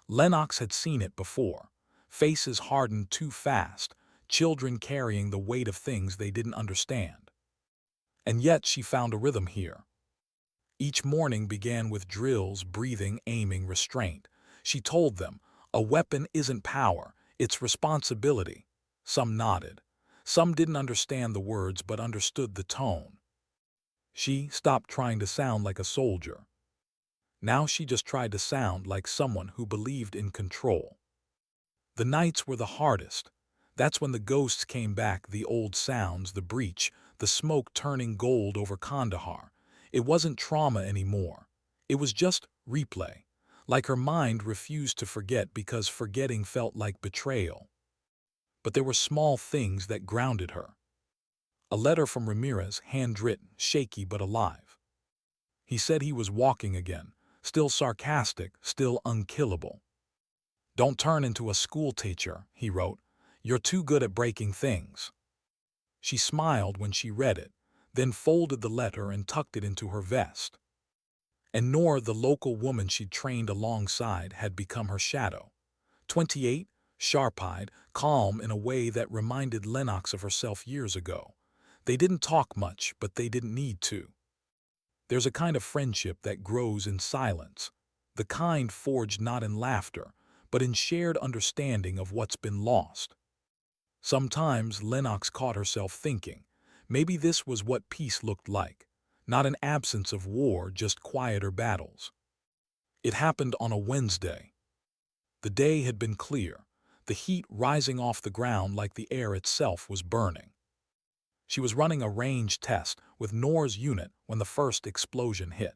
Lennox had seen it before. Faces hardened too fast, children carrying the weight of things they didn't understand. And yet she found a rhythm here. Each morning began with drills, breathing, aiming, restraint. She told them, a weapon isn't power, it's responsibility. Some nodded. Some didn't understand the words but understood the tone. She stopped trying to sound like a soldier. Now she just tried to sound like someone who believed in control. The nights were the hardest. That's when the ghosts came back, the old sounds, the breach, the smoke turning gold over Kandahar. It wasn't trauma anymore. It was just replay. Like her mind refused to forget because forgetting felt like betrayal. But there were small things that grounded her. A letter from Ramirez, handwritten, shaky but alive. He said he was walking again, still sarcastic, still unkillable. "Don't turn into a school teacher," he wrote. "You're too good at breaking things." She smiled when she read it, then folded the letter and tucked it into her vest. And Nora, the local woman she'd trained alongside, had become her shadow. 28, sharp-eyed, calm in a way that reminded Lennox of herself years ago. They didn't talk much, but they didn't need to. There's a kind of friendship that grows in silence, the kind forged not in laughter, but in shared understanding of what's been lost. Sometimes Lennox caught herself thinking, maybe this was what peace looked like, not an absence of war, just quieter battles. It happened on a Wednesday. The day had been clear, the heat rising off the ground like the air itself was burning. She was running a range test with Nora's unit when the first explosion hit.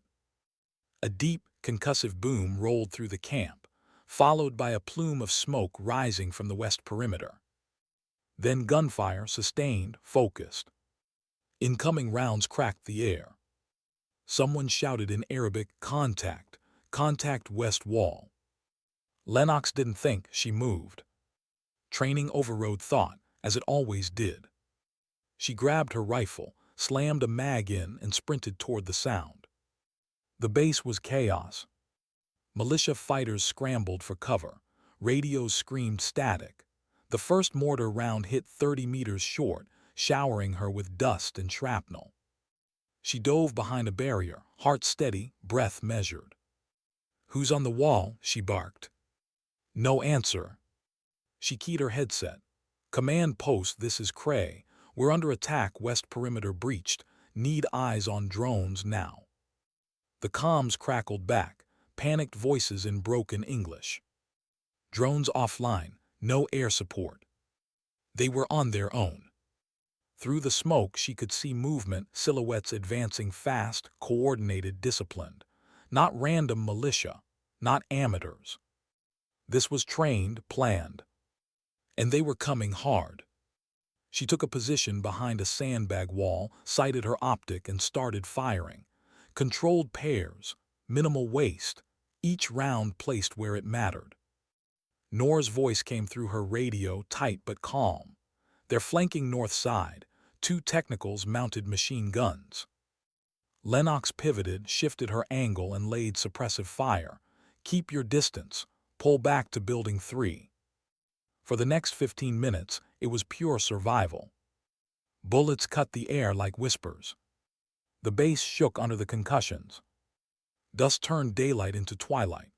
A deep, concussive boom rolled through the camp, followed by a plume of smoke rising from the west perimeter. Then gunfire, sustained, focused. Incoming rounds cracked the air. Someone shouted in Arabic, "Contact! Contact west wall!" Lennox didn't think, she moved. Training overrode thought, as it always did. She grabbed her rifle, slammed a mag in, and sprinted toward the sound. The base was chaos. Militia fighters scrambled for cover. Radios screamed static. The first mortar round hit 30 meters short, showering her with dust and shrapnel. She dove behind a barrier, heart steady, breath measured. "Who's on the wall?" she barked. No answer. She keyed her headset. "Command post, this is Cray. We're under attack, west perimeter breached. Need eyes on drones now." The comms crackled back, panicked voices in broken English. Drones offline, no air support. They were on their own. Through the smoke she could see movement, silhouettes advancing fast, coordinated, disciplined. Not random militia, not amateurs. This was trained, planned. And they were coming hard. She took a position behind a sandbag wall, sighted her optic, and started firing. Controlled pairs, minimal waste, each round placed where it mattered. Nora's voice came through her radio, tight but calm. "They're flanking north side. 2 technicals mounted machine guns." Lennox pivoted, shifted her angle, and laid suppressive fire. "Keep your distance. Pull back to building 3. For the next 15 minutes, it was pure survival. Bullets cut the air like whispers. The base shook under the concussions. Dust turned daylight into twilight.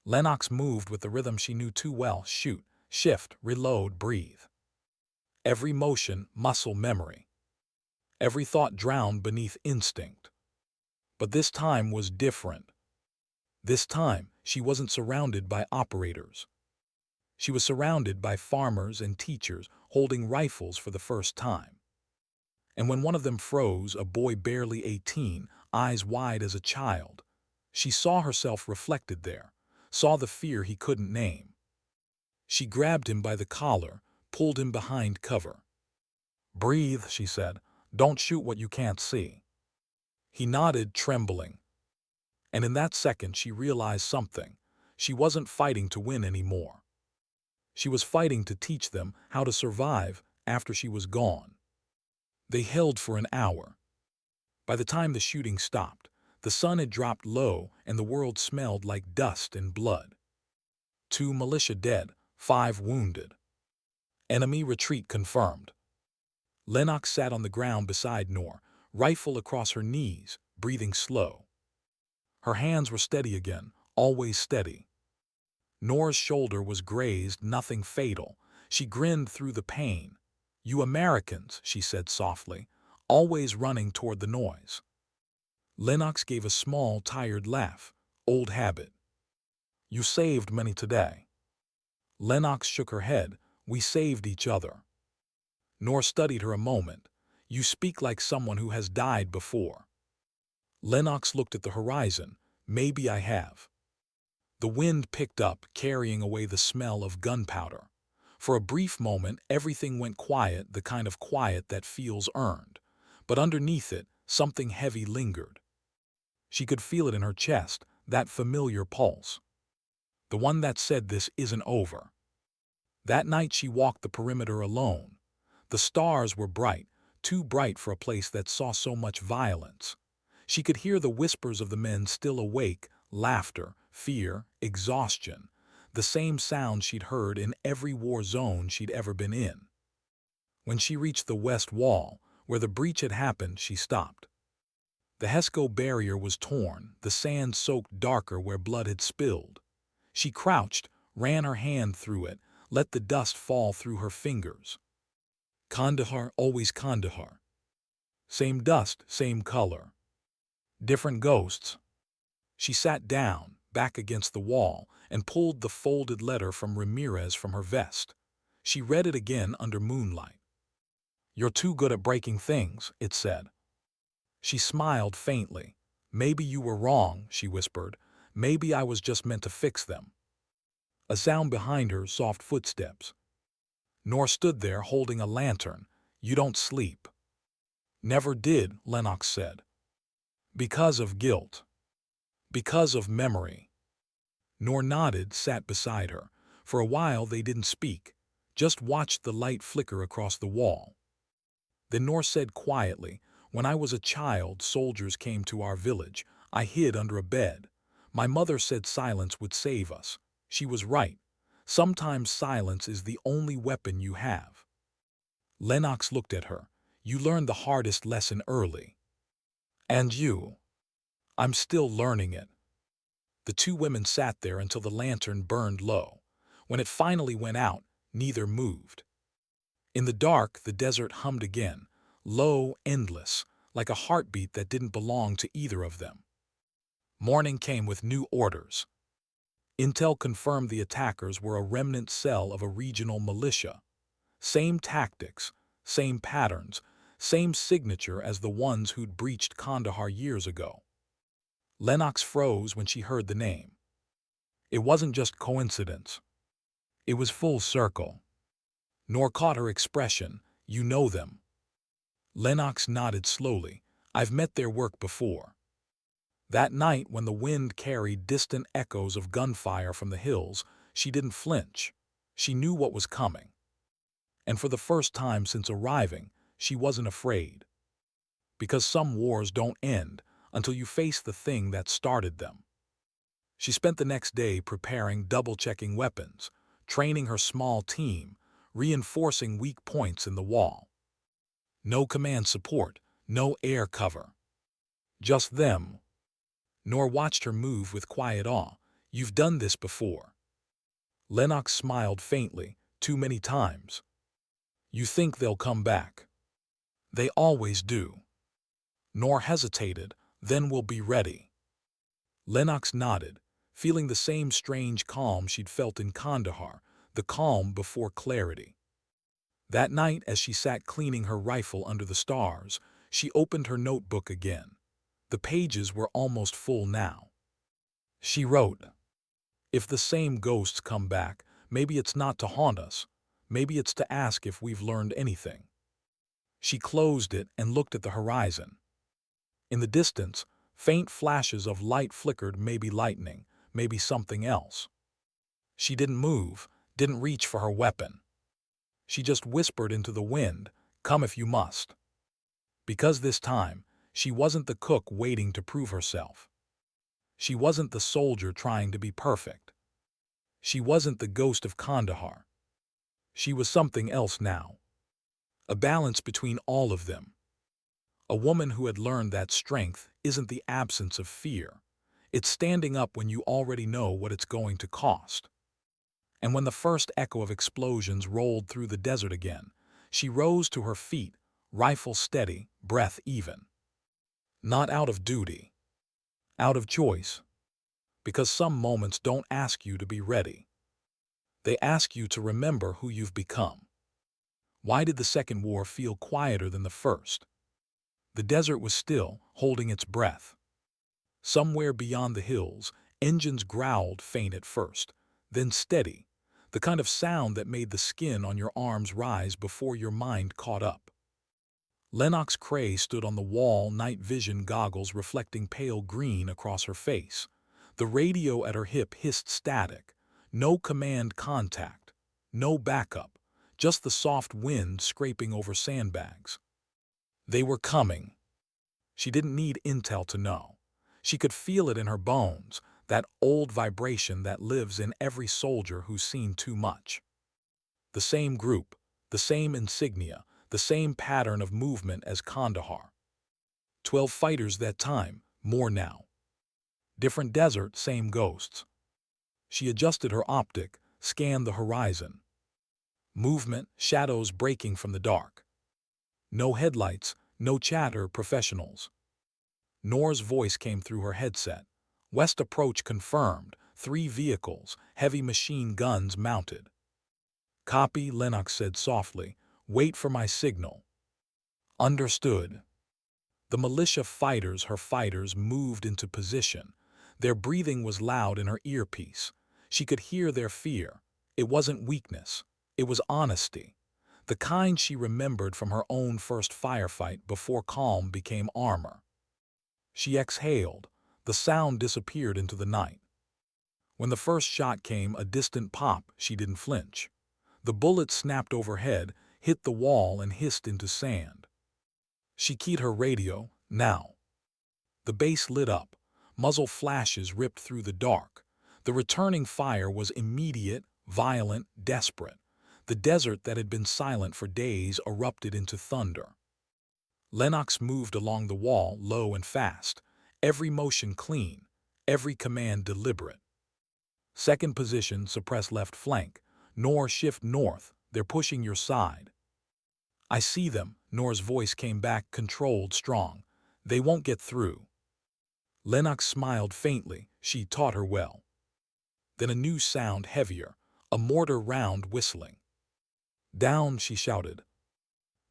Lennox moved with the rhythm she knew too well: shoot, shift, reload, breathe. Every motion, muscle memory. Every thought drowned beneath instinct. But this time was different. This time, she wasn't surrounded by operators. She was surrounded by farmers and teachers holding rifles for the first time. And when one of them froze, a boy barely 18, eyes wide as a child, she saw herself reflected there, saw the fear he couldn't name. She grabbed him by the collar, pulled him behind cover. "Breathe," she said. "Don't shoot what you can't see." He nodded, trembling. And in that second she realized something. She wasn't fighting to win anymore. She was fighting to teach them how to survive after she was gone. They held for an hour. By the time the shooting stopped, the sun had dropped low and the world smelled like dust and blood. 2 militia dead, 5 wounded. Enemy retreat confirmed. Lennox sat on the ground beside Nor, rifle across her knees, breathing slow. Her hands were steady again, always steady. Nor's shoulder was grazed, nothing fatal. She grinned through the pain. "You Americans," she said softly, always running toward the noise. Lennox gave a small, tired laugh. "Old habit." "You saved many today." Lennox shook her head. "We saved each other." Nor studied her a moment. "You speak like someone who has died before." Lennox looked at the horizon. "Maybe I have." The wind picked up, carrying away the smell of gunpowder. For a brief moment, everything went quiet, the kind of quiet that feels earned. But underneath it, something heavy lingered. She could feel it in her chest, that familiar pulse. The one that said this isn't over. That night she walked the perimeter alone. The stars were bright, too bright for a place that saw so much violence. She could hear the whispers of the men still awake, laughter, fear, exhaustion, the same sound she'd heard in every war zone she'd ever been in. When she reached the west wall, where the breach had happened, she stopped. The Hesco barrier was torn, the sand soaked darker where blood had spilled. She crouched, ran her hand through it, let the dust fall through her fingers. Kandahar, always Kandahar. Same dust, same color. Different ghosts. She sat down, back against the wall, and pulled the folded letter from Ramirez from her vest. She read it again under moonlight. "You're too good at breaking things," it said. She smiled faintly. "Maybe you were wrong," she whispered. "Maybe I was just meant to fix them." A sound behind her, soft footsteps. Nor stood there holding a lantern. "You don't sleep." "Never did," Lennox said. "Because of guilt. Because of memory." Nor nodded, sat beside her. For a while they didn't speak, just watched the light flicker across the wall. Then Nor said quietly, "When I was a child, soldiers came to our village. I hid under a bed. My mother said silence would save us. She was right. Sometimes silence is the only weapon you have." Lennox looked at her. "You learned the hardest lesson early." "And you?" "I'm still learning it." The 2 women sat there until the lantern burned low. When it finally went out, neither moved. In the dark, the desert hummed again, low, endless, like a heartbeat that didn't belong to either of them. Morning came with new orders. Intel confirmed the attackers were a remnant cell of a regional militia. Same tactics, same patterns, same signature as the ones who'd breached Kandahar years ago. Lennox froze when she heard the name. It wasn't just coincidence. It was full circle. Nor caught her expression. "You know them." Lennox nodded slowly. "I've met their work before." That night, when the wind carried distant echoes of gunfire from the hills, she didn't flinch. She knew what was coming. And for the first time since arriving, she wasn't afraid. Because some wars don't end until you face the thing that started them. She spent the next day preparing, double-checking weapons, training her small team, reinforcing weak points in the wall. No command support, no air cover. Just them. Nor watched her move with quiet awe. "You've done this before." Lennox smiled faintly. "Too many times." "You think they'll come back?" "They always do." Nor hesitated. "Then we'll be ready." Lennox nodded, feeling the same strange calm she'd felt in Kandahar, the calm before clarity. That night, as she sat cleaning her rifle under the stars, she opened her notebook again. The pages were almost full now. She wrote, "If the same ghosts come back, maybe it's not to haunt us. Maybe it's to ask if we've learned anything." She closed it and looked at the horizon. In the distance, faint flashes of light flickered, maybe lightning, maybe something else. She didn't move, didn't reach for her weapon. She just whispered into the wind, "Come if you must." Because this time, she wasn't the cook waiting to prove herself. She wasn't the soldier trying to be perfect. She wasn't the ghost of Kandahar. She was something else now. A balance between all of them. A woman who had learned that strength isn't the absence of fear. It's standing up when you already know what it's going to cost. And when the first echo of explosions rolled through the desert again, she rose to her feet, rifle steady, breath even. Not out of duty. Out of choice. Because some moments don't ask you to be ready. They ask you to remember who you've become. Why did the Second War feel quieter than the first? The desert was still, holding its breath. Somewhere beyond the hills, engines growled faint at first, then steady, the kind of sound that made the skin on your arms rise before your mind caught up. Lennox Cray stood on the wall, night vision goggles reflecting pale green across her face. The radio at her hip hissed static. No command contact. No backup. Just the soft wind scraping over sandbags. They were coming. She didn't need intel to know. She could feel it in her bones, that old vibration that lives in every soldier who's seen too much. The same group, the same insignia, the same pattern of movement as Kandahar. 12 fighters that time, more now. Different desert, same ghosts. She adjusted her optic, scanned the horizon. Movement, shadows breaking from the dark. No headlights, no chatter, professionals. Noor's voice came through her headset. West approach confirmed, 3 vehicles, heavy machine guns mounted. Copy, Lennox said softly. Wait for my signal. Understood. The militia fighters, her fighters, moved into position. Their breathing was loud in her earpiece. She could hear their fear. It wasn't weakness. It was honesty. The kind she remembered from her own first firefight before calm became armor. She exhaled. The sound disappeared into the night. When the first shot came, a distant pop, she didn't flinch. The bullet snapped overhead, hit the wall and hissed into sand. She keyed her radio, now. The base lit up. Muzzle flashes ripped through the dark. The returning fire was immediate, violent, desperate. The desert that had been silent for days erupted into thunder. Lennox moved along the wall, low and fast. Every motion clean, every command deliberate. Second position, suppress left flank. Noor, shift north. They're pushing your side. I see them, Noor's voice came back, controlled, strong. They won't get through. Lennox smiled faintly. She taught her well. Then a new sound, heavier, a mortar round whistling. Down, she shouted.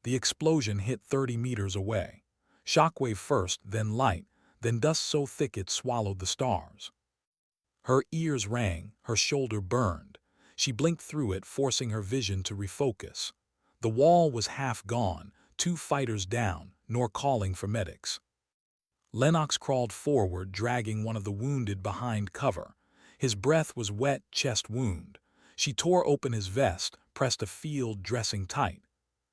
The explosion hit 30 meters away. Shockwave first, then light, then dust so thick it swallowed the stars. Her ears rang, her shoulder burned. She blinked through it, forcing her vision to refocus. The wall was half gone, 2 fighters down, Noor calling for medics. Lennox crawled forward, dragging one of the wounded behind cover. His breath was wet, chest wound. She tore open his vest, pressed a field dressing tight.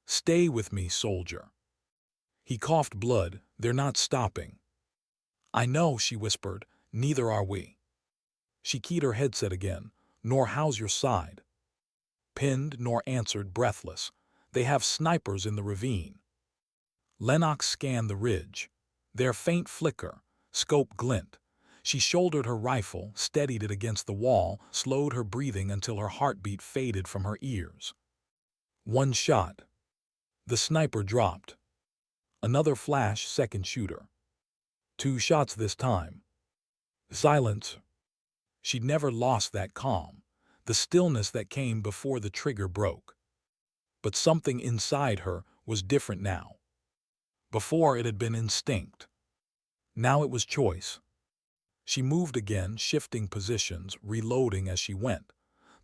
Stay with me, soldier. He coughed blood. They're not stopping. I know, she whispered. Neither are we. She keyed her headset again. Noor, how's your side? Pinned, Noor answered, breathless. They have snipers in the ravine. Lennox scanned the ridge. Their faint flicker, scope glint. She shouldered her rifle, steadied it against the wall, slowed her breathing until her heartbeat faded from her ears. One shot. The sniper dropped. Another flash, second shooter. 2 shots this time. Silence. She'd never lost that calm, the stillness that came before the trigger broke. But something inside her was different now. Before it had been instinct. Now it was choice. She moved again, shifting positions, reloading as she went.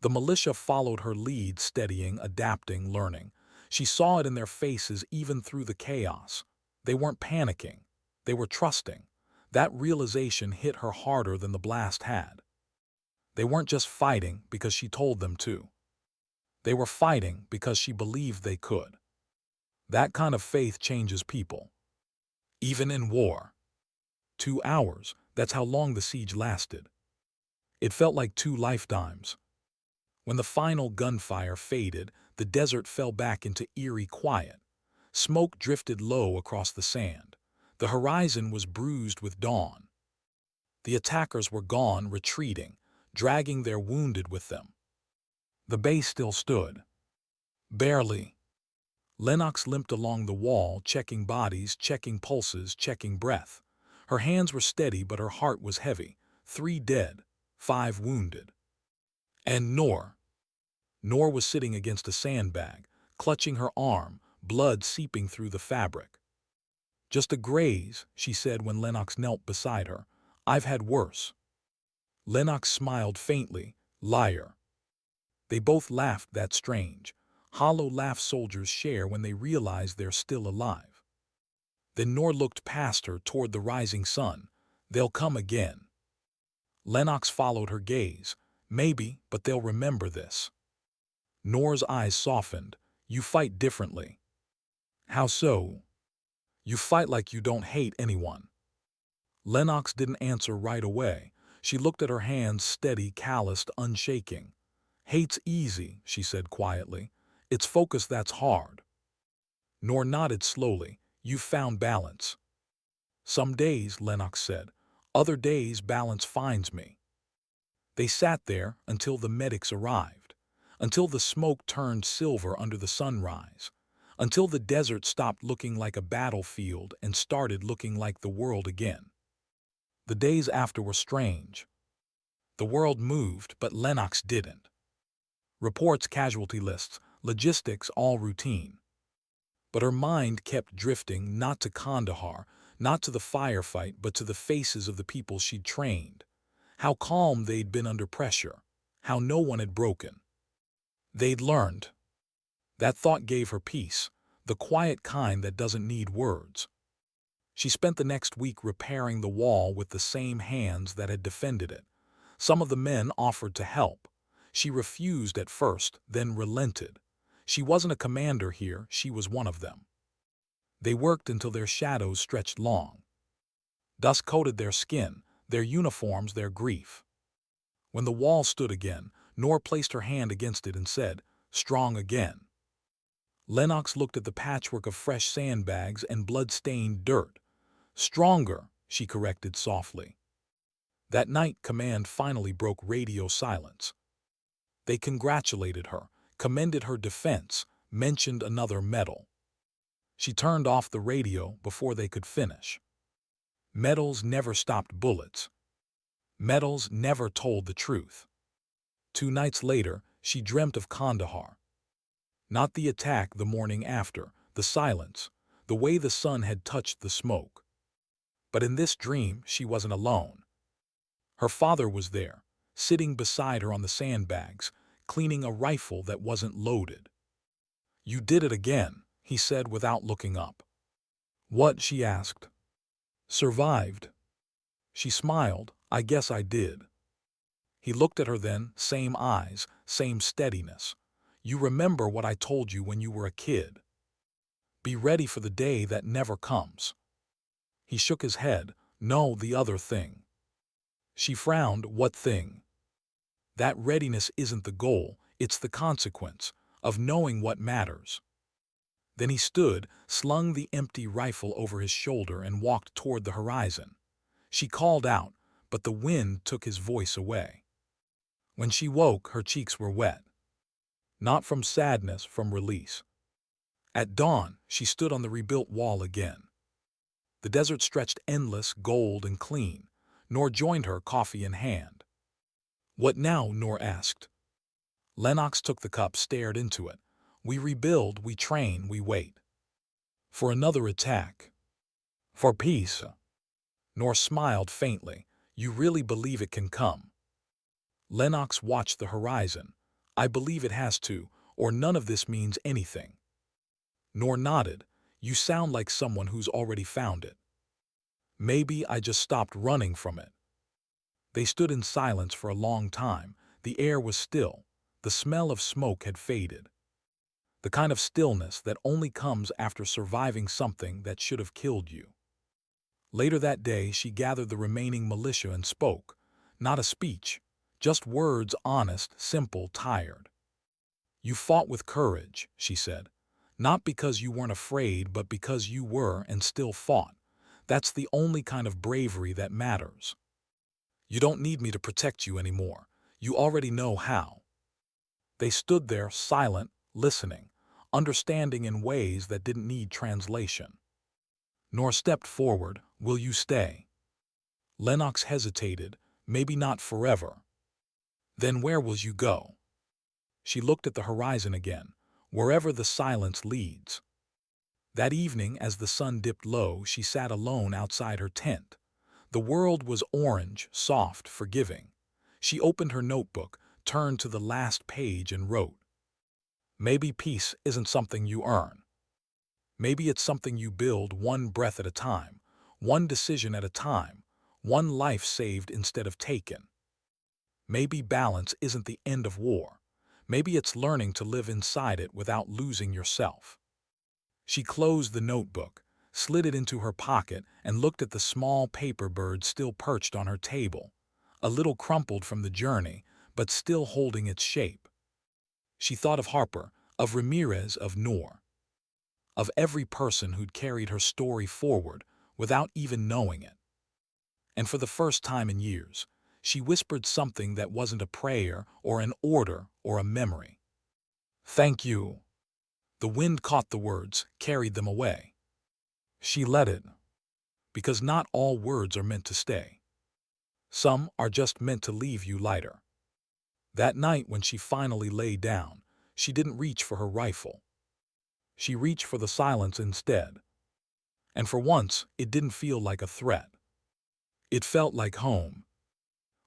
The militia followed her lead, steadying, adapting, learning. She saw it in their faces even through the chaos. They weren't panicking. They were trusting. That realization hit her harder than the blast had. They weren't just fighting because she told them to. They were fighting because she believed they could. That kind of faith changes people. even in war. 2 hours, that's how long the siege lasted. It felt like 2 lifetimes. When the final gunfire faded, the desert fell back into eerie quiet. Smoke drifted low across the sand. The horizon was bruised with dawn. The attackers were gone, retreating, dragging their wounded with them. The base still stood. Barely. Lennox limped along the wall, checking bodies, checking pulses, checking breath. Her hands were steady, but her heart was heavy. 3 dead, 5 wounded. And Nor was sitting against a sandbag, clutching her arm, blood seeping through the fabric. "Just a graze," she said when Lennox knelt beside her. "I've had worse." Lennox smiled faintly. "Liar." They both laughed, that strange, hollow laugh soldiers share when they realize they're still alive. Then Nor looked past her toward the rising sun. "They'll come again." Lennox followed her gaze. "Maybe, but they'll remember this." Nor's eyes softened. "You fight differently." "How so?" "You fight like you don't hate anyone." Lennox didn't answer right away. She looked at her hands, steady, calloused, unshaking. "Hate's easy," she said quietly. "It's focus that's hard." Nor nodded slowly. "You've found balance." "Some days," Lennox said. "Other days balance finds me." They sat there until the medics arrived, until the smoke turned silver under the sunrise, until the desert stopped looking like a battlefield and started looking like the world again. The days after were strange. The world moved, but Lennox didn't. Reports, casualty lists, logistics, all routine. But her mind kept drifting, not to Kandahar, not to the firefight, but to the faces of the people she'd trained. How calm they'd been under pressure. How no one had broken. They'd learned. That thought gave her peace, the quiet kind that doesn't need words. She spent the next week repairing the wall with the same hands that had defended it. Some of the men offered to help. She refused at first, then relented. She wasn't a commander here, she was one of them. They worked until their shadows stretched long. Dust coated their skin, their uniforms, their grief. When the wall stood again, Nor placed her hand against it and said, "Strong again." Lennox looked at the patchwork of fresh sandbags and blood-stained dirt. "Stronger," she corrected softly. That night, command finally broke radio silence. They congratulated her, commended her defense, mentioned another medal. She turned off the radio before they could finish. Medals never stopped bullets. Medals never told the truth. 2 nights later, she dreamt of Kandahar. Not the attack the morning after, the silence, the way the sun had touched the smoke. But in this dream, she wasn't alone. Her father was there, sitting beside her on the sandbags, cleaning a rifle that wasn't loaded. "You did it again," he said without looking up. "What?" she asked. "Survived." She smiled. "I guess I did." He looked at her then, same eyes, same steadiness. "You remember what I told you when you were a kid. Be ready for the day that never comes." He shook his head. "No, the other thing." She frowned. "What thing?" "That readiness isn't the goal, it's the consequence of knowing what matters." Then he stood, slung the empty rifle over his shoulder and walked toward the horizon. She called out, but the wind took his voice away. When she woke, her cheeks were wet. Not from sadness, from release. At dawn, she stood on the rebuilt wall again. The desert stretched endless, gold and clean. Nor joined her, coffee in hand. "What now?" Nor asked. Lennox took the cup, stared into it. "We rebuild, we train, we wait. For another attack. For peace." Nor smiled faintly. "You really believe it can come?" Lennox watched the horizon. "I believe it has to, or none of this means anything." Nor nodded. "You sound like someone who's already found it." "Maybe I just stopped running from it." They stood in silence for a long time. The air was still. The smell of smoke had faded. The kind of stillness that only comes after surviving something that should have killed you. Later that day, she gathered the remaining militia and spoke. Not a speech, just words, honest, simple, tired. "You fought with courage," she said. "Not because you weren't afraid, but because you were and still fought. That's the only kind of bravery that matters. You don't need me to protect you anymore. You already know how." They stood there, silent, listening, understanding in ways that didn't need translation. Nor stepped forward. "Will you stay?" Lennox hesitated. "Maybe not forever." "Then where will you go?" She looked at the horizon again. "Wherever the silence leads." That evening, as the sun dipped low, she sat alone outside her tent. The world was orange, soft, forgiving. She opened her notebook, turned to the last page and wrote, "Maybe peace isn't something you earn. Maybe it's something you build one breath at a time, one decision at a time, one life saved instead of taken. Maybe balance isn't the end of war. Maybe it's learning to live inside it without losing yourself." She closed the notebook, slid it into her pocket, and looked at the small paper bird still perched on her table, a little crumpled from the journey, but still holding its shape. She thought of Harper, of Ramirez, of Noor, of every person who'd carried her story forward without even knowing it. And for the first time in years, she whispered something that wasn't a prayer or an order or a memory. "Thank you." The wind caught the words, carried them away. She let it, because not all words are meant to stay. Some are just meant to leave you lighter. That night when she finally lay down, she didn't reach for her rifle. She reached for the silence instead. And for once, it didn't feel like a threat. It felt like home.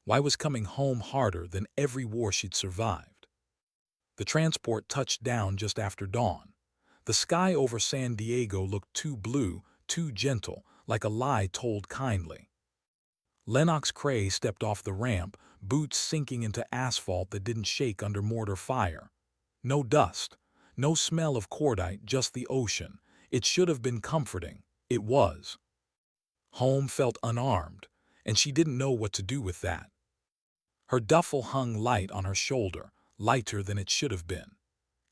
Why was coming home harder than every war she'd survived? The transport touched down just after dawn. The sky over San Diego looked too blue, too gentle, like a lie told kindly. Lennox Cray stepped off the ramp, boots sinking into asphalt that didn't shake under mortar fire. No dust, no smell of cordite, just the ocean. It should have been comforting. It was. Home felt unarmed, and she didn't know what to do with that. Her duffel hung light on her shoulder, lighter than it should have been.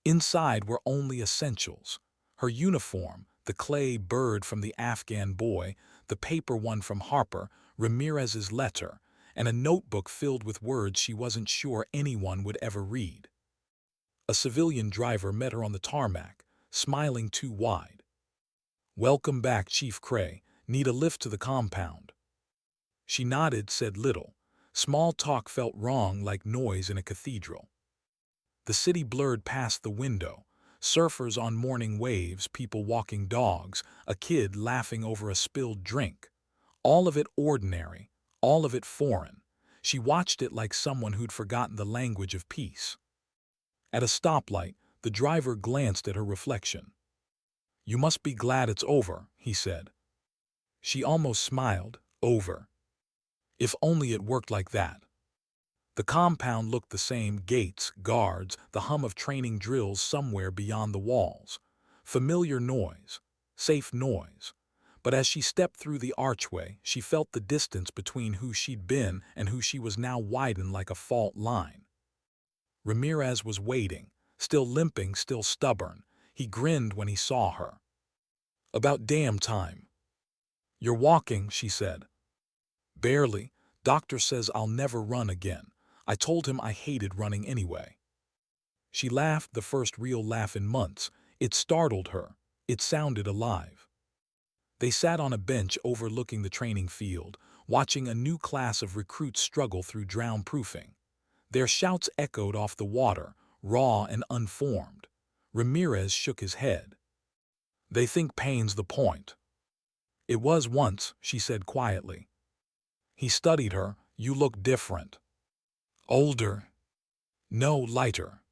Inside were only essentials: her uniform, the clay bird from the Afghan boy, the paper one from Harper, Ramirez's letter, and a notebook filled with words she wasn't sure anyone would ever read. A civilian driver met her on the tarmac, smiling too wide. "Welcome back, Chief Cray. Need a lift to the compound?" She nodded, said little. Small talk felt wrong, like noise in a cathedral. The city blurred past the window. Surfers on morning waves, people walking dogs, a kid laughing over a spilled drink. All of it ordinary, all of it foreign. She watched it like someone who'd forgotten the language of peace. At a stoplight, the driver glanced at her reflection. "You must be glad it's over," he said. She almost smiled. Over. If only it worked like that. The compound looked the same: gates, guards, the hum of training drills somewhere beyond the walls. Familiar noise, safe noise. But as she stepped through the archway, she felt the distance between who she'd been and who she was now widen like a fault line. Ramirez was waiting, still limping, still stubborn. He grinned when he saw her. "About damn time." "You're walking," she said. "Barely. Doctor says I'll never run again. I told him I hated running anyway." She laughed, the first real laugh in months. It startled her. It sounded alive. They sat on a bench overlooking the training field, watching a new class of recruits struggle through drown-proofing. Their shouts echoed off the water, raw and unformed. Ramirez shook his head. "They think pain's the point." "It was once," she said quietly. He studied her. "You look different." "Older?" "No, lighter."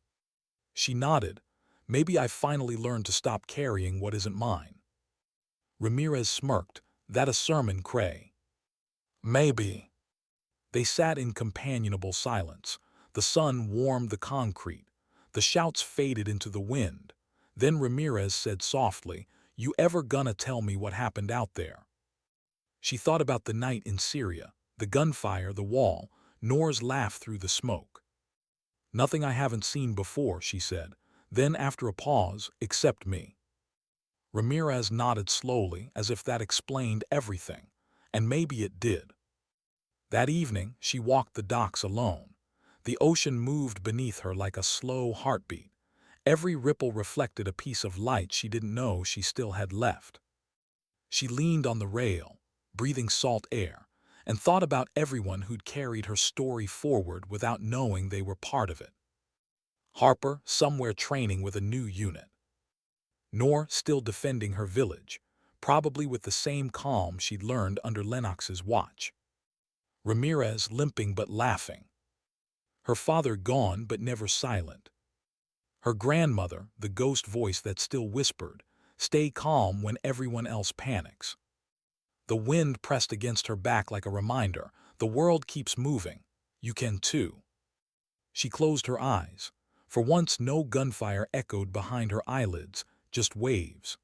She nodded. "Maybe I finally learned to stop carrying what isn't mine." Ramirez smirked. "That a sermon, Cray?" "Maybe." They sat in companionable silence. The sun warmed the concrete. The shouts faded into the wind. Then Ramirez said softly, "You ever gonna tell me what happened out there?" She thought about the night in Syria, the gunfire, the wall, Noor's laugh through the smoke. "Nothing I haven't seen before," she said. Then, after a pause, "except me." Ramirez nodded slowly, as if that explained everything, and maybe it did. That evening, she walked the docks alone. The ocean moved beneath her like a slow heartbeat. Every ripple reflected a piece of light she didn't know she still had left. She leaned on the rail, breathing salt air, and thought about everyone who'd carried her story forward without knowing they were part of it. Harper, somewhere training with a new unit. Noor, still defending her village, probably with the same calm she'd learned under Lennox's watch. Ramirez, limping but laughing. Her father gone but never silent. Her grandmother, the ghost voice that still whispered, "Stay calm when everyone else panics." The wind pressed against her back like a reminder, the world keeps moving. You can too. She closed her eyes. For once no gunfire echoed behind her eyelids, just waves.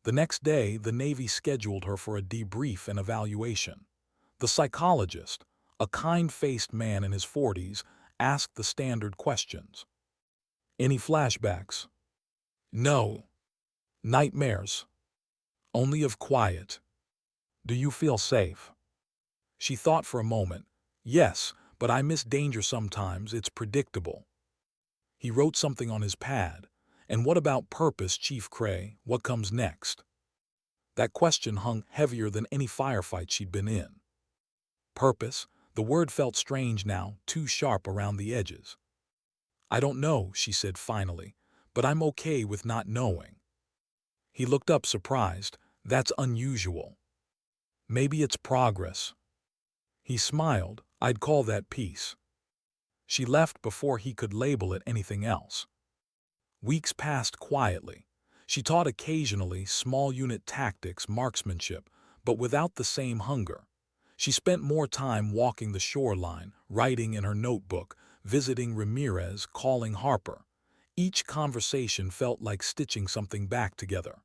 The next day, the Navy scheduled her for a debrief and evaluation. The psychologist, a kind-faced man in his 40s, asked the standard questions. "Any flashbacks?" "No." "Nightmares?" "Only of quiet." "Do you feel safe?" She thought for a moment. "Yes, but I miss danger sometimes, it's predictable." He wrote something on his pad. "And what about purpose, Chief Cray? What comes next?" That question hung heavier than any firefight she'd been in. Purpose, the word felt strange now, too sharp around the edges. "I don't know," she said finally, "but I'm okay with not knowing." He looked up surprised. "That's unusual." "Maybe it's progress." He smiled. "I'd call that peace." She left before he could label it anything else. Weeks passed quietly. She taught occasionally small unit tactics, marksmanship, but without the same hunger. She spent more time walking the shoreline, writing in her notebook, visiting Ramirez, calling Harper. Each conversation felt like stitching something back together.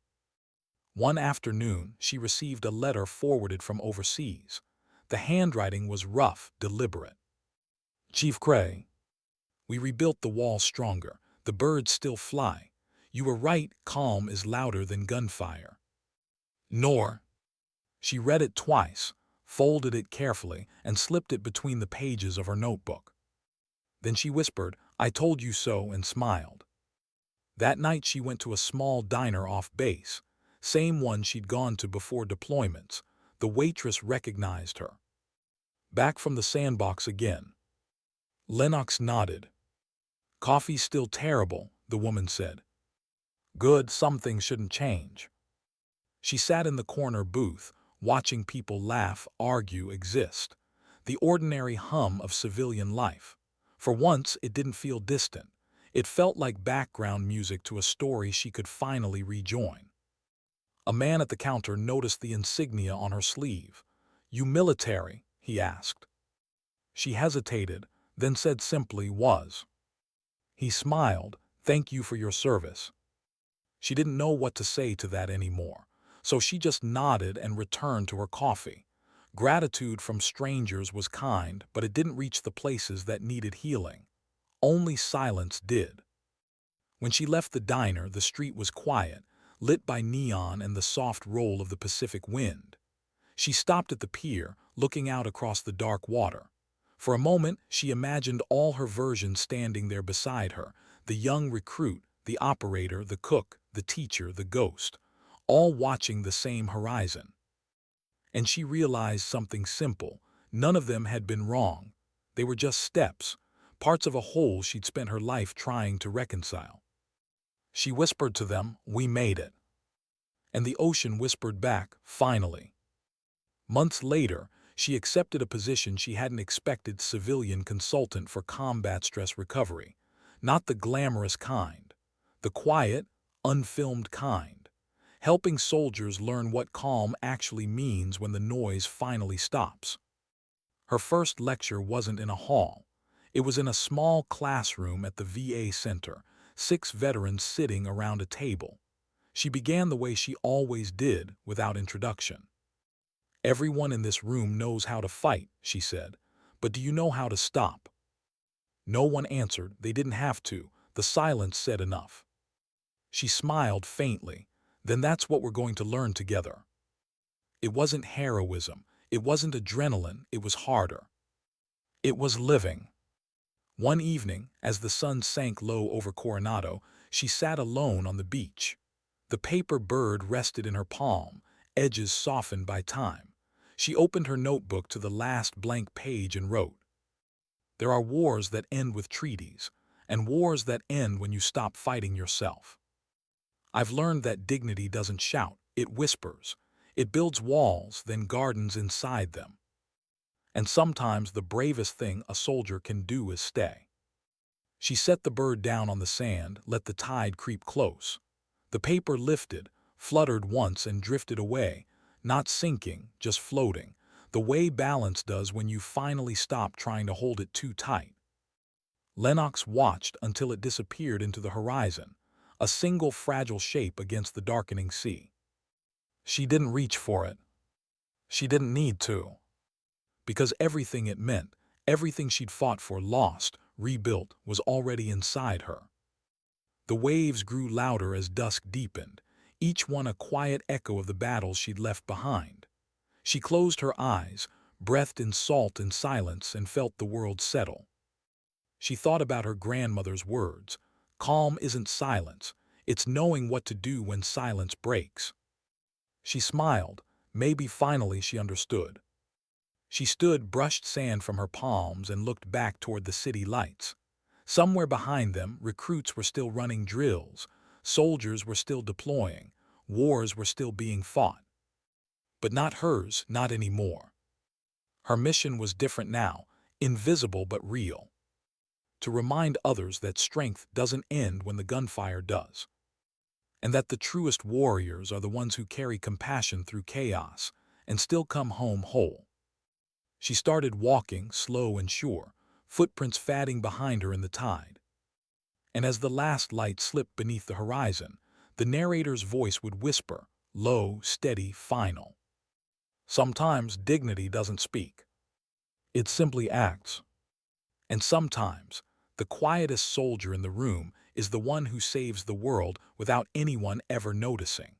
One afternoon, she received a letter forwarded from overseas. The handwriting was rough, deliberate. "Chief Cray, we rebuilt the wall stronger. The birds still fly. You were right, calm is louder than gunfire. Noor." She read it twice, folded it carefully, and slipped it between the pages of her notebook. Then she whispered, "I told you so," and smiled. That night she went to a small diner off base, same one she'd gone to before deployments. The waitress recognized her. "Back from the sandbox again." Lennox nodded. "Coffee's still terrible," the woman said. "Good, some things shouldn't change." She sat in the corner booth, watching people laugh, argue, exist. The ordinary hum of civilian life. For once, it didn't feel distant. It felt like background music to a story she could finally rejoin. A man at the counter noticed the insignia on her sleeve. "You military?" he asked. She hesitated, then said simply, "Was." He smiled, "Thank you for your service." She didn't know what to say to that anymore, so she just nodded and returned to her coffee. Gratitude from strangers was kind, but it didn't reach the places that needed healing. Only silence did. When she left the diner, the street was quiet, lit by neon and the soft roll of the Pacific wind. She stopped at the pier, looking out across the dark water. For a moment, she imagined all her versions standing there beside her, the young recruit, the operator, the cook, the teacher, the ghost, all watching the same horizon. And she realized something simple. None of them had been wrong. They were just steps, parts of a whole she'd spent her life trying to reconcile. She whispered to them, "We made it." And the ocean whispered back, "Finally." Months later, she accepted a position she hadn't expected: civilian consultant for combat stress recovery. Not the glamorous kind. The quiet, unfilmed kind. Helping soldiers learn what calm actually means when the noise finally stops. Her first lecture wasn't in a hall. It was in a small classroom at the VA center, 6 veterans sitting around a table. She began the way she always did, without introduction. Everyone in this room knows how to fight, she said, but do you know how to stop? No one answered. They didn't have to. The silence said enough. She smiled faintly. Then that's what we're going to learn together. It wasn't heroism. It wasn't adrenaline. It was harder. It was living. One evening, as the sun sank low over Coronado, she sat alone on the beach. The paper bird rested in her palm, edges softened by time. She opened her notebook to the last blank page and wrote, "There are wars that end with treaties, and wars that end when you stop fighting yourself. I've learned that dignity doesn't shout, it whispers. It builds walls, then gardens inside them. And sometimes the bravest thing a soldier can do is stay." She set the bird down on the sand, let the tide creep close. The paper lifted, fluttered once and drifted away, not sinking, just floating, the way balance does when you finally stop trying to hold it too tight. Lennox watched until it disappeared into the horizon, a single fragile shape against the darkening sea. She didn't reach for it. She didn't need to. Because everything it meant, everything she'd fought for, lost, rebuilt, was already inside her. The waves grew louder as dusk deepened, each one a quiet echo of the battles she'd left behind. She closed her eyes, breathed in salt and silence, and felt the world settle. She thought about her grandmother's words, "Calm isn't silence, it's knowing what to do when silence breaks." She smiled. Maybe finally she understood. She stood, brushed sand from her palms, and looked back toward the city lights. Somewhere behind them, recruits were still running drills, soldiers were still deploying, wars were still being fought. But not hers, not anymore. Her mission was different now, invisible but real. To remind others that strength doesn't end when the gunfire does. And that the truest warriors are the ones who carry compassion through chaos and still come home whole. She started walking, slow and sure, footprints fading behind her in the tide. And as the last light slipped beneath the horizon, the narrator's voice would whisper, low, steady, final. Sometimes dignity doesn't speak. It simply acts. And sometimes, the quietest soldier in the room is the one who saves the world without anyone ever noticing.